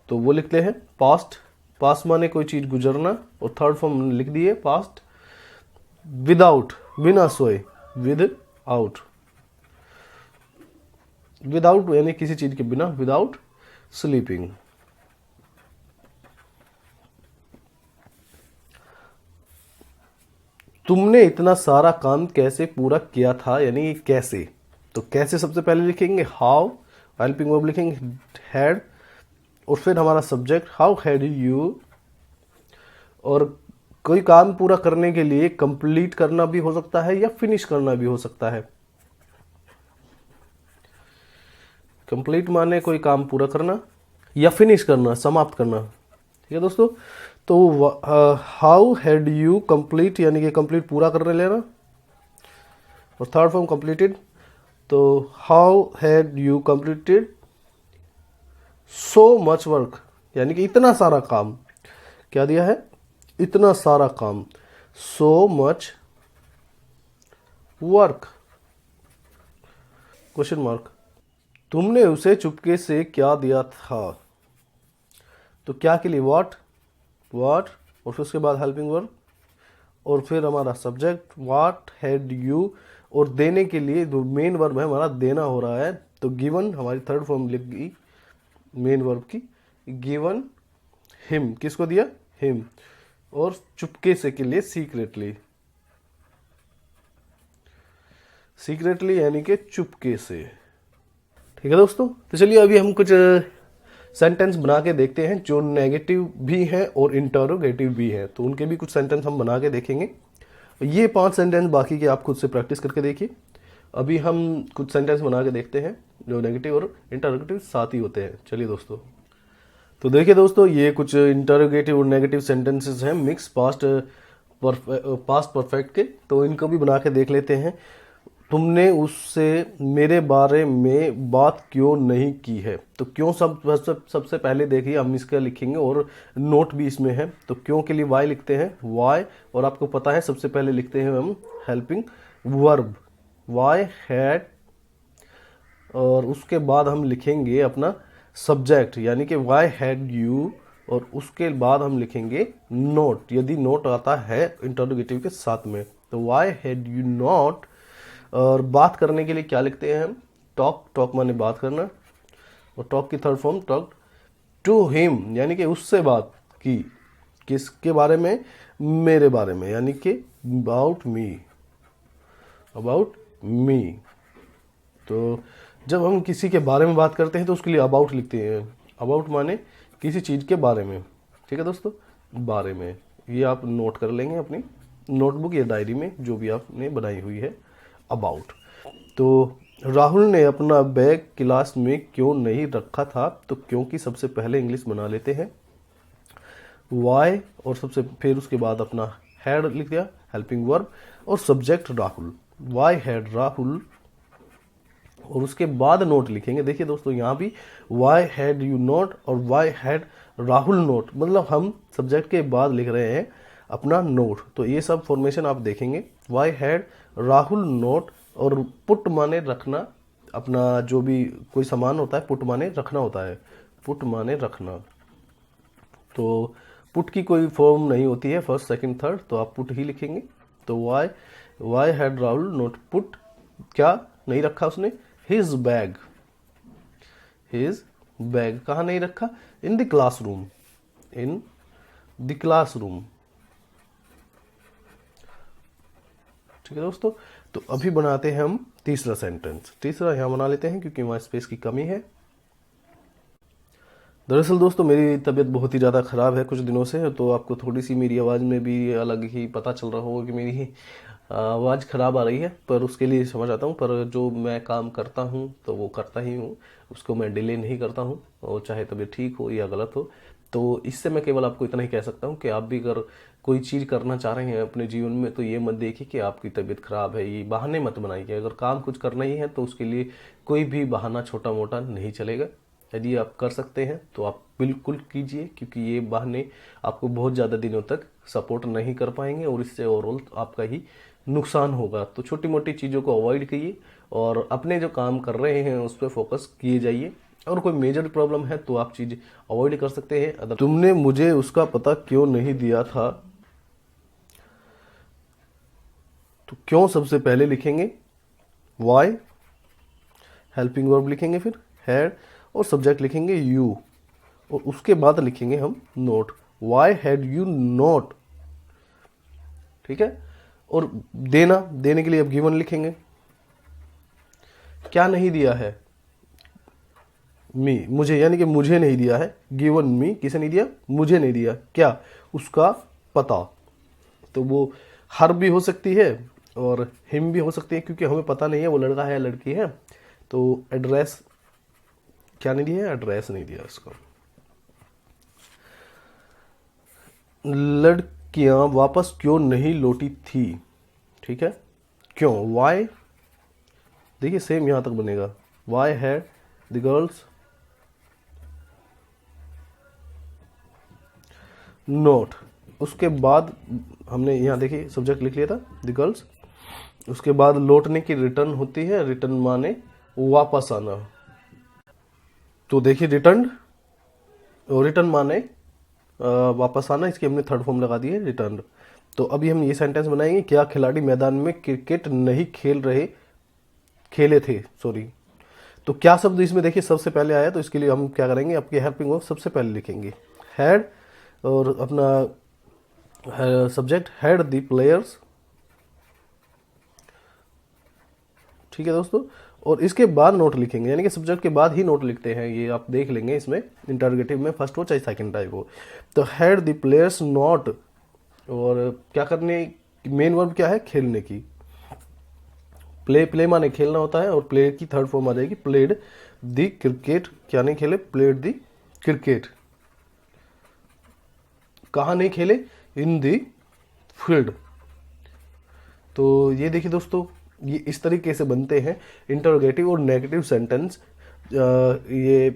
तो वो लिखते हैं पास्ट। पास्ट माने कोई चीज गुजरना, और थर्ड फॉर्म लिख दिए पास्ट। विदाउट, बिना सोए, विद आउट, विदाउट यानी किसी चीज के बिना, विदाउट स्लीपिंग। तुमने इतना सारा काम कैसे पूरा किया था, यानी कैसे, तो कैसे सबसे पहले लिखेंगे हाउ, हेल्पिंग वर्ब लिखेंगे हैड, और फिर हमारा सब्जेक्ट हाउ हैड यू। और कोई काम पूरा करने के लिए कंप्लीट करना भी हो सकता है या फिनिश करना भी हो सकता है। कंप्लीट माने कोई काम पूरा करना, या फिनिश करना, समाप्त करना, ठीक है दोस्तों। तो हाउ हैड यू कंप्लीट, यानी कि कंप्लीट पूरा करने लेना, और थर्ड फॉर्म कंप्लीटेड, तो how had you completed so much work, यानी कि इतना सारा काम, क्या दिया है, इतना सारा काम, so much work, question mark. तुमने उसे चुपके से क्या दिया था, तो क्या के लिए व्हाट, व्हाट, और फिर उसके बाद हेल्पिंग वर्ब, और फिर हमारा सब्जेक्ट व्हाट हैड यू, और देने के लिए जो मेन वर्ब है हमारा देना हो रहा है, तो गिवन हमारी थर्ड फॉर्म लिख गई मेन वर्ब की, गिवन हिम, किसको दिया, हिम, और चुपके से के लिए सीक्रेटली, सीक्रेटली यानी कि चुपके से, ठीक है दोस्तों। तो चलिए अभी हम कुछ सेंटेंस बना के देखते हैं जो नेगेटिव भी हैं और इंटरोगेटिव भी हैं, तो उनके भी कुछ सेंटेंस हम बना के देखेंगे। ये 5 सेंटेंस बाकी के आप खुद से प्रैक्टिस करके देखिए। अभी हम कुछ सेंटेंस बना के देखते हैं जो नेगेटिव और इंटरोगेटिव साथ ही होते हैं। चलिए दोस्तों, तो देखिए दोस्तों, ये कुछ इंटरोगेटिव और नेगेटिव सेंटेंसेस हैं मिक्स पास्ट परफेक्ट के, तो इनको भी बना के देख लेते हैं। तुमने उससे मेरे बारे में बात क्यों नहीं की है, तो क्यों सबसे पहले देखिए हम इसका लिखेंगे, और नोट भी इसमें है। तो क्यों के लिए वाई लिखते हैं, वाई, और आपको पता है सबसे पहले लिखते हैं हम हेल्पिंग वर्ब, वाई हैड, और उसके बाद हम लिखेंगे अपना सब्जेक्ट, यानी कि वाई हैड यू, और उसके बाद हम लिखेंगे नोट, यदि नोट आता है इंटरोगेटिव के साथ में, तो वाई हैड यू नॉट। और बात करने के लिए क्या लिखते हैं हम, टॉक, टॉक माने बात करना, और टॉक की third form talk to him, यानी कि उससे बात की, किसके बारे में, मेरे बारे में, यानी कि अबाउट मी, अबाउट मी। तो जब हम किसी के बारे में बात करते हैं तो उसके लिए अबाउट लिखते हैं, अबाउट माने किसी चीज़ के बारे में, ठीक है दोस्तों, बारे में। ये आप नोट कर लेंगे अपनी नोटबुक या डायरी में, जो भी आपने बनाई हुई है, अबाउट। तो राहुल ने अपना बैग क्लास में क्यों नहीं रखा था, तो क्योंकि सबसे पहले इंग्लिश बना लेते हैं, वाई, और सबसे फिर उसके बाद अपना हैड लिख दिया, हेल्पिंग वर्ब, और subject Rahul, why had Rahul, और उसके बाद नोट लिखेंगे। देखिए दोस्तों, यहाँ भी वाई हैड यू नोट और वाई हैड राहुल नोट, मतलब हम सब्जेक्ट के बाद लिख रहे हैं अपना नोट। तो ये सब फॉर्मेशन आप देखेंगे, वाई हैड राहुल नोट, और पुट माने रखना, अपना जो भी कोई सामान होता है पुट माने रखना होता है, पुट माने रखना। तो पुट की कोई फॉर्म नहीं होती है फर्स्ट सेकंड थर्ड, तो आप पुट ही लिखेंगे। तो why, why had Rahul not put, क्या नहीं रखा उसने, हिज बैग, हिज बैग कहाँ नहीं रखा, in the classroom, in the classroom, ठीक है दोस्तों। तो अभी बनाते हैं हम तीसरा सेंटेंस, तीसरा यहाँ बना लेते हैं क्योंकि वहाँ स्पेस की कमी है। दरअसल दोस्तों मेरी तबीयत बहुत ही ज़्यादा ख़राब है कुछ दिनों से, तो आपको थोड़ी सी मेरी आवाज़ में भी अलग ही पता चल रहा होगा कि मेरी आवाज़ ख़राब आ रही है, पर उसके लिए समझ आता हूँ। पर जो मैं काम करता हूँ तो वो करता ही हूँ, उसको मैं डिले नहीं करता हूँ, और चाहे तबीयत ठीक हो या गलत हो। तो इससे मैं केवल आपको इतना ही कह सकता हूँ कि आप भी अगर कोई चीज़ करना चाह रहे हैं अपने जीवन में, तो ये मत देखिए कि आपकी तबीयत खराब है, ये बहाने मत बनाइए। अगर काम कुछ करना ही है तो उसके लिए कोई भी बहाना छोटा मोटा नहीं चलेगा। यदि आप कर सकते हैं तो आप बिल्कुल कीजिए, क्योंकि ये बहाने आपको बहुत ज़्यादा दिनों तक सपोर्ट नहीं कर पाएंगे और इससे ओवरऑल आपका ही नुकसान होगा। तो छोटी मोटी चीज़ों को अवॉइड कीजिए और अपने जो काम कर रहे हैं उस पर फोकस किए जाइए। और कोई मेजर प्रॉब्लम है तो आप चीज़ अवॉइड कर सकते हैं। अगर तुमने मुझे उसका पता क्यों नहीं दिया था, तो क्यों सबसे पहले लिखेंगे, वाई, हेल्पिंग वर्ब लिखेंगे, फिर हैड, और सब्जेक्ट लिखेंगे यू, और उसके बाद लिखेंगे हम not, why had you not. ठीक है। और देने के लिए अब गिवन लिखेंगे। क्या नहीं दिया है, मी, मुझे, यानी कि मुझे नहीं दिया है। गिवन मी, किसे नहीं दिया, मुझे नहीं दिया। क्या, उसका पता। तो वो हर भी हो सकती है और हिम भी हो सकती है, क्योंकि हमें पता नहीं है वो लड़का है या लड़की है। तो एड्रेस क्या नहीं दिया है, एड्रेस नहीं दिया इसको। लड़कियां वापस क्यों नहीं लौटी थी, ठीक है। क्यों, वाई, देखिए सेम यहां तक बनेगा, why had the girls not. उसके बाद हमने यहाँ देखिए सब्जेक्ट लिख लिया था द गर्ल्स। उसके बाद लौटने की रिटर्न होती है, रिटर्न माने वापस आना। तो देखिए रिटर्न, और रिटर्न माने वापस आना, इसकी हमने थर्ड फॉर्म लगा दी है, रिटर्न। तो अभी हम ये सेंटेंस बनाएंगे, क्या खिलाड़ी मैदान में क्रिकेट नहीं खेले थे, सॉरी। तो क्या शब्द इसमें देखिए सबसे पहले आया, तो इसके लिए हम क्या करेंगे, आपके हेल्पिंग वर्ब सबसे पहले लिखेंगे हैड, और अपना सब्जेक्ट हैड द प्लेयर्स। ठीक है दोस्तों। और इसके बाद नोट लिखेंगे, यानी कि सब्जेक्ट के बाद ही नोट लिखते हैं, ये आप देख लेंगे इसमें इंटरोगेटिव में, फर्स्ट हो चाहे सेकंड टाइप हो। तो हैड द प्लेयर्स नॉट, और क्या करने, मेन वर्ब क्या है, खेलने की। प्ले माने खेलना होता है, और प्ले की थर्ड फॉर्म आ जाएगी प्लेड द क्रिकेट। क्या नहीं खेले, प्लेड द क्रिकेट। कहाँ नहीं खेले, इन द फील्ड। तो ये देखिए दोस्तों, ये इस तरीके से बनते हैं इंटरोगेटिव और नेगेटिव सेंटेंस। ये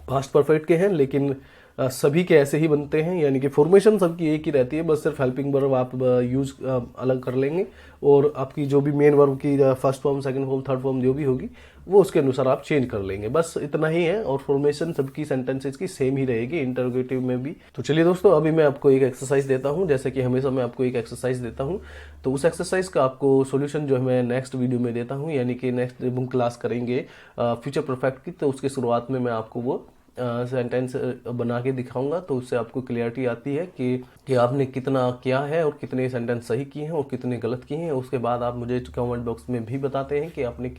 पास्ट परफेक्ट के हैं, लेकिन सभी के ऐसे ही बनते हैं, यानी कि फॉर्मेशन सबकी एक ही रहती है, बस सिर्फ हेल्पिंग वर्ब आप यूज अलग कर लेंगे, और आपकी जो भी मेन वर्ब की first form, second form, third form जो भी होगी वो उसके अनुसार आप चेंज कर लेंगे, बस इतना ही है। और फॉर्मेशन सबकी सेंटेंसेज की सेम ही रहेगी इंटरोगेटिव में भी। तो चलिए दोस्तों, अभी मैं आपको एक एक्सरसाइज देता हूं, जैसे कि हमेशा मैं आपको एक एक्सरसाइज देता हूं। तो उस एक्सरसाइज का आपको सॉल्यूशन जो है मैं नेक्स्ट वीडियो में देता हूं, यानी कि नेक्स्ट जब हम क्लास करेंगे फ्यूचर परफेक्ट की, तो उसके शुरुआत में मैं आपको वो सेंटेंस बना के दिखाऊंगा। तो उससे आपको क्लियरिटी आती है कि आपने कितना किया है और कितने सेंटेंस सही किए हैं और कितने गलत किए हैं। उसके बाद आप मुझे कमेंट बॉक्स में भी बताते हैं कि आपने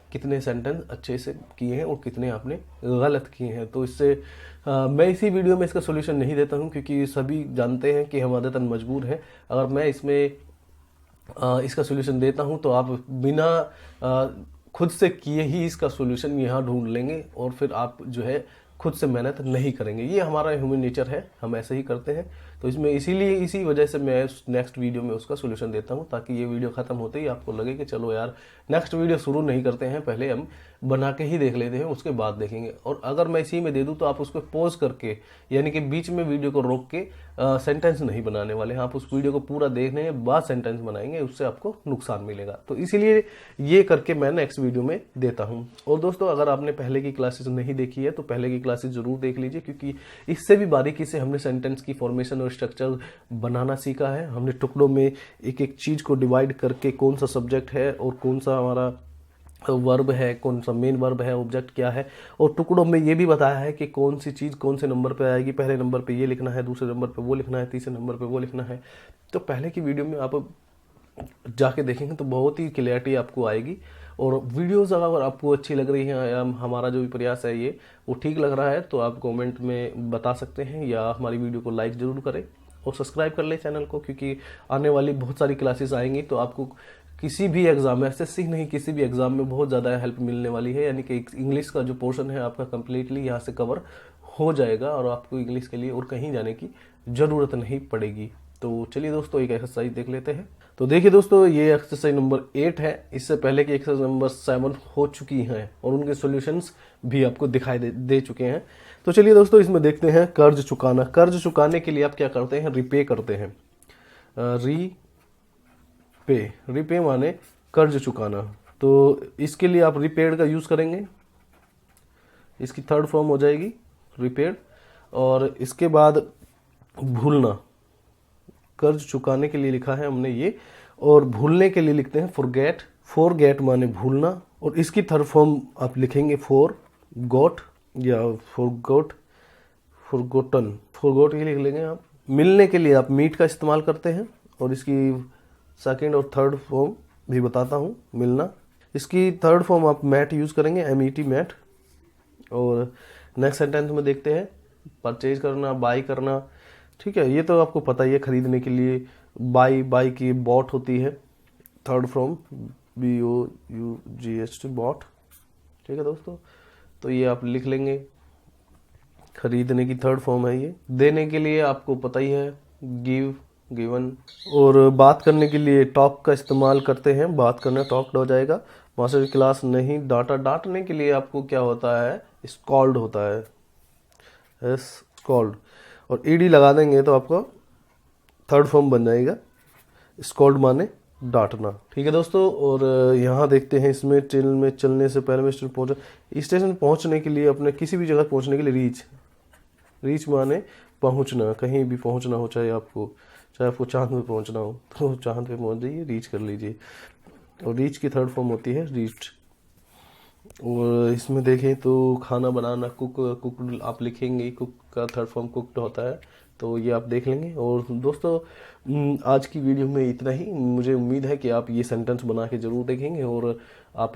कितने सेंटेंस अच्छे से किए हैं और कितने आपने गलत किए हैं। तो इससे मैं इसी वीडियो में इसका सोल्यूशन नहीं देता हूं, क्योंकि सभी जानते हैं कि हम आदतन मजबूर हैं। अगर मैं इसमें इसका सोल्यूशन देता हूं तो आप बिना खुद से किए ही इसका सोल्यूशन यहाँ ढूंढ लेंगे, और फिर आप जो है खुद से मेहनत नहीं करेंगे। ये हमारा ह्यूमन नेचर है, हम ऐसे ही करते हैं। तो इसमें इसीलिए इसी वजह से मैं नेक्स्ट वीडियो में उसका सोल्यूशन देता हूँ, ताकि ये वीडियो खत्म होते ही आपको लगे कि चलो यार नेक्स्ट वीडियो शुरू नहीं करते हैं, पहले हम बना के ही देख लेते हैं, उसके बाद देखेंगे। और अगर मैं इसी में दे दूँ तो आप उसको पॉज करके, यानी कि बीच में वीडियो को रोक के सेंटेंस नहीं बनाने वाले हैं, आप उस वीडियो को पूरा देखने के बाद सेंटेंस बनाएंगे, उससे आपको नुकसान मिलेगा। तो इसीलिए ये करके मैं नेक्स्ट वीडियो में देता हूँ। और दोस्तों, अगर आपने पहले की क्लासेस नहीं देखी है तो पहले की क्लासेस जरूर देख लीजिए, क्योंकि इससे भी बारीकी से हमने सेंटेंस की फॉर्मेशन और स्ट्रक्चर बनाना सीखा है। हमने टुकड़ों में एक एक चीज को डिवाइड करके कौन सा सब्जेक्ट है और कौन सा हमारा वर्ब है, कौन सा मेन वर्ब है, ऑब्जेक्ट क्या है, और टुकड़ों में ये भी बताया है कि कौन सी चीज़ कौन से नंबर पे आएगी। पहले नंबर पे ये लिखना है, दूसरे नंबर पे वो लिखना है, तीसरे नंबर पे वो लिखना है। तो पहले की वीडियो में आप जाके देखेंगे तो बहुत ही क्लियरिटी आपको आएगी। और वीडियोस अगर आपको अच्छी लग रही है, या हमारा जो भी प्रयास है ये वो ठीक लग रहा है, तो आप कमेंट में बता सकते हैं, या हमारी वीडियो को लाइक ज़रूर करें। और सब्सक्राइब कर ले चैनल को, क्योंकि आने वाली बहुत सारी क्लासेस आएंगी तो आपको किसी भी एग्जाम में, एसएससी नहीं किसी भी एग्जाम में बहुत ज़्यादा हेल्प मिलने वाली है। यानी कि इंग्लिश का जो पोर्शन है आपका कंप्लीटली यहाँ से कवर हो जाएगा और आपको इंग्लिश के लिए और कहीं जाने की ज़रूरत नहीं पड़ेगी। तो चलिए दोस्तों एक एक्सरसाइज देख लेते हैं। तो देखिए दोस्तों, ये एक्सरसाइज नंबर 8 है। इससे पहले की एक्सरसाइज नंबर 7 हो चुकी हैं और उनके सॉल्यूशंस भी आपको दिखाई दे चुके हैं। तो चलिए दोस्तों इसमें देखते हैं कर्ज चुकाना। कर्ज चुकाने के लिए आप क्या करते हैं, रिपे करते हैं। रिपे माने कर्ज चुकाना। तो इसके लिए आप रिपेड का यूज करेंगे, इसकी थर्ड फॉर्म हो जाएगी रिपेड। और इसके बाद भूलना, कर्ज चुकाने के लिए लिखा है हमने ये, और भूलने के लिए लिखते हैं फॉरगेट। फॉरगेट माने भूलना, और इसकी थर्ड फॉर्म आप लिखेंगे फॉरगॉट या फॉरगॉटन के लिए लिख लेंगे आप। मिलने के लिए आप मीट का इस्तेमाल करते हैं, और इसकी सेकंड और थर्ड फॉर्म भी बताता हूँ, मिलना। इसकी थर्ड फॉर्म आप मैट यूज करेंगे, MET मैट। और नेक्स्ट सेंटेंस में देखते हैं परचेज करना, बाई करना। ठीक है, ये तो आपको पता ही है, खरीदने के लिए बाई की बॉट होती है, थर्ड फॉर्म BOUGHT बॉट। ठीक है दोस्तों, तो ये आप लिख लेंगे, खरीदने की थर्ड फॉर्म है ये। देने के लिए आपको पता ही है, गिवन। और बात करने के लिए टॉक का इस्तेमाल करते हैं, बात करना टॉक्ड हो जाएगा। मास्टर की क्लास नहीं डांटा। डांटने के लिए आपको क्या होता है, स्कॉल्ड होता है, स्कॉल्ड। और ED लगा देंगे तो आपको थर्ड फॉर्म बन जाएगा, स्कॉल्ड माने डांटना। ठीक है दोस्तों, और यहाँ देखते हैं इसमें ट्रेन में चलने से पहले में स्टेशन पहुँचने के लिए, अपने किसी भी जगह पहुँचने के लिए रीच माने पहुँचना, कहीं भी पहुँचना हो, चाहे आपको चांद पे पहुँचना हो तो चांद पे पहुँच जाइए, रीच कर लीजिए। और रीच की थर्ड फॉर्म होती है रीच्ड। और इसमें देखें तो खाना बनाना, कुक आप लिखेंगे, कुक का थर्ड फॉर्म कुक्ड होता है। तो ये आप देख लेंगे। और दोस्तों आज की वीडियो में इतना ही। मुझे उम्मीद है कि आप ये सेंटेंस बना के ज़रूर देखेंगे और आप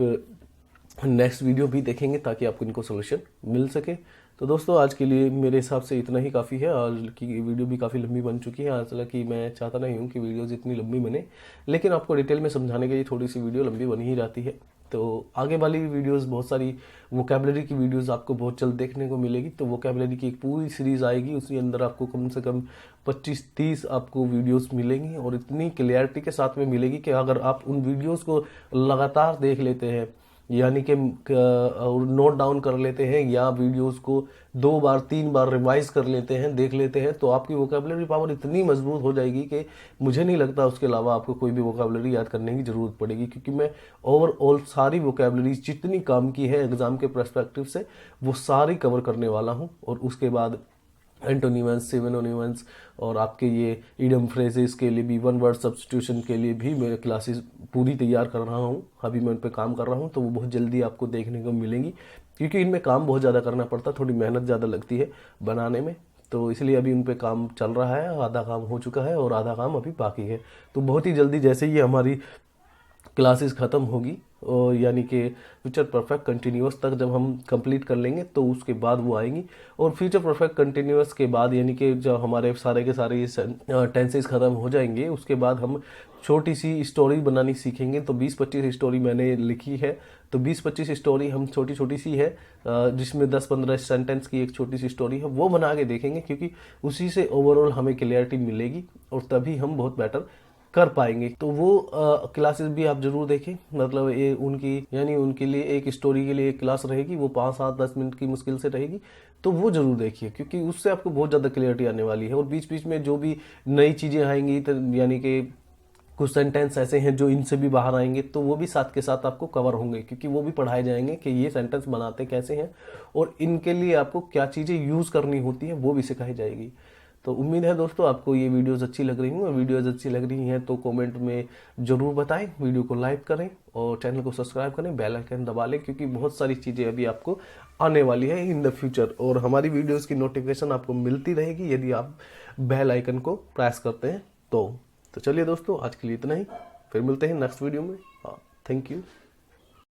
नेक्स्ट वीडियो भी देखेंगे ताकि आपको इनको सोल्यूशन मिल सके। तो दोस्तों आज के लिए मेरे हिसाब से इतना ही काफ़ी है। आज की वीडियो भी काफ़ी लंबी बन चुकी है। हालांकि मैं चाहता नहीं हूँ कि वीडियोज़ इतनी लंबी बने, लेकिन आपको डिटेल में समझाने के लिए थोड़ी सी वीडियो लंबी बन ही जाती है। तो आगे वाली वीडियोस, बहुत सारी वोकैबुलरी की वीडियोस आपको बहुत जल्द देखने को मिलेगी। तो वोकैबुलरी की एक पूरी सीरीज़ आएगी, उसके अंदर आपको कम से कम 25-30 आपको वीडियोस मिलेंगी और इतनी क्लियरिटी के साथ में मिलेगी कि अगर आप उन वीडियोस को लगातार देख लेते हैं, यानी कि नोट डाउन कर लेते हैं या वीडियोस को 2 बार 3 बार रिवाइज कर लेते हैं, देख लेते हैं, तो आपकी वोकैबुलरी पावर इतनी मजबूत हो जाएगी कि मुझे नहीं लगता उसके अलावा आपको कोई भी वोकैबुलरी याद करने की ज़रूरत पड़ेगी। क्योंकि मैं ओवरऑल सारी वोकैबुलरी जितनी काम की है एग्जाम के पर्सपेक्टिव से, वो सारी कवर करने वाला हूँ। और उसके बाद एंटोनिमस, सिनोनिमस और आपके ये इडियम फ्रेजेस के लिए भी, वन वर्ड सब्स्टिट्यूशन के लिए भी मैं क्लासेस पूरी तैयार कर रहा हूँ। अभी मैं उन पर काम कर रहा हूँ, तो वो बहुत जल्दी आपको देखने को मिलेंगी। क्योंकि इनमें काम बहुत ज़्यादा करना पड़ता है, थोड़ी मेहनत ज़्यादा लगती है बनाने में, तो इसलिए अभी उन पर काम चल रहा है। आधा काम हो चुका है और आधा काम अभी बाकी है। तो बहुत ही जल्दी जैसे ही हमारी क्लासेस ख़त्म होगी, और यानी कि फ्यूचर परफेक्ट कंटिन्यूअस तक जब हम कंप्लीट कर लेंगे तो उसके बाद वो आएंगी। और फ्यूचर परफेक्ट कंटिन्यूअस के बाद, यानी कि जब हमारे सारे के सारे टेंसेस ख़त्म हो जाएंगे, उसके बाद हम छोटी सी स्टोरी बनानी सीखेंगे। तो 20-25 स्टोरी मैंने लिखी है। तो 20-25 स्टोरी हम छोटी छोटी सी है, जिसमें 10-15 सेंटेंस की एक छोटी सी स्टोरी है, वो बना के देखेंगे। क्योंकि उसी से ओवरऑल हमें क्लियरिटी मिलेगी और तभी हम बहुत बेटर कर पाएंगे। तो वो क्लासेस भी आप जरूर देखें। मतलब ये उनकी, यानी उनके लिए एक स्टोरी के लिए एक क्लास रहेगी, वो 5-7-10 मिनट की मुश्किल से रहेगी। तो वो जरूर देखिए, क्योंकि उससे आपको बहुत ज़्यादा क्लियरिटी आने वाली है। और बीच बीच में जो भी नई चीज़ें आएंगी, तो यानी कि कुछ सेंटेंस ऐसे हैं जो इनसे भी बाहर आएंगे, तो वो भी साथ के साथ आपको कवर होंगे। क्योंकि वो भी पढ़ाए जाएंगे कि ये सेंटेंस बनाते कैसे हैं और इनके लिए आपको क्या चीज़ें यूज़ करनी होती हैं, वो भी सिखाई जाएगी। तो उम्मीद है दोस्तों आपको ये वीडियोस अच्छी लग रही हैं। वीडियोस अच्छी लग रही हैं तो कमेंट में ज़रूर बताएं, वीडियो को लाइक करें और चैनल को सब्सक्राइब करें, बेल आइकन दबा लें, क्योंकि बहुत सारी चीज़ें अभी आपको आने वाली है इन द फ्यूचर। और हमारी वीडियोस की नोटिफिकेशन आपको मिलती रहेगी यदि आप बेल आइकन को प्रेस करते हैं तो चलिए दोस्तों आज के लिए इतना ही, फिर मिलते हैं नेक्स्ट वीडियो में। Thank you.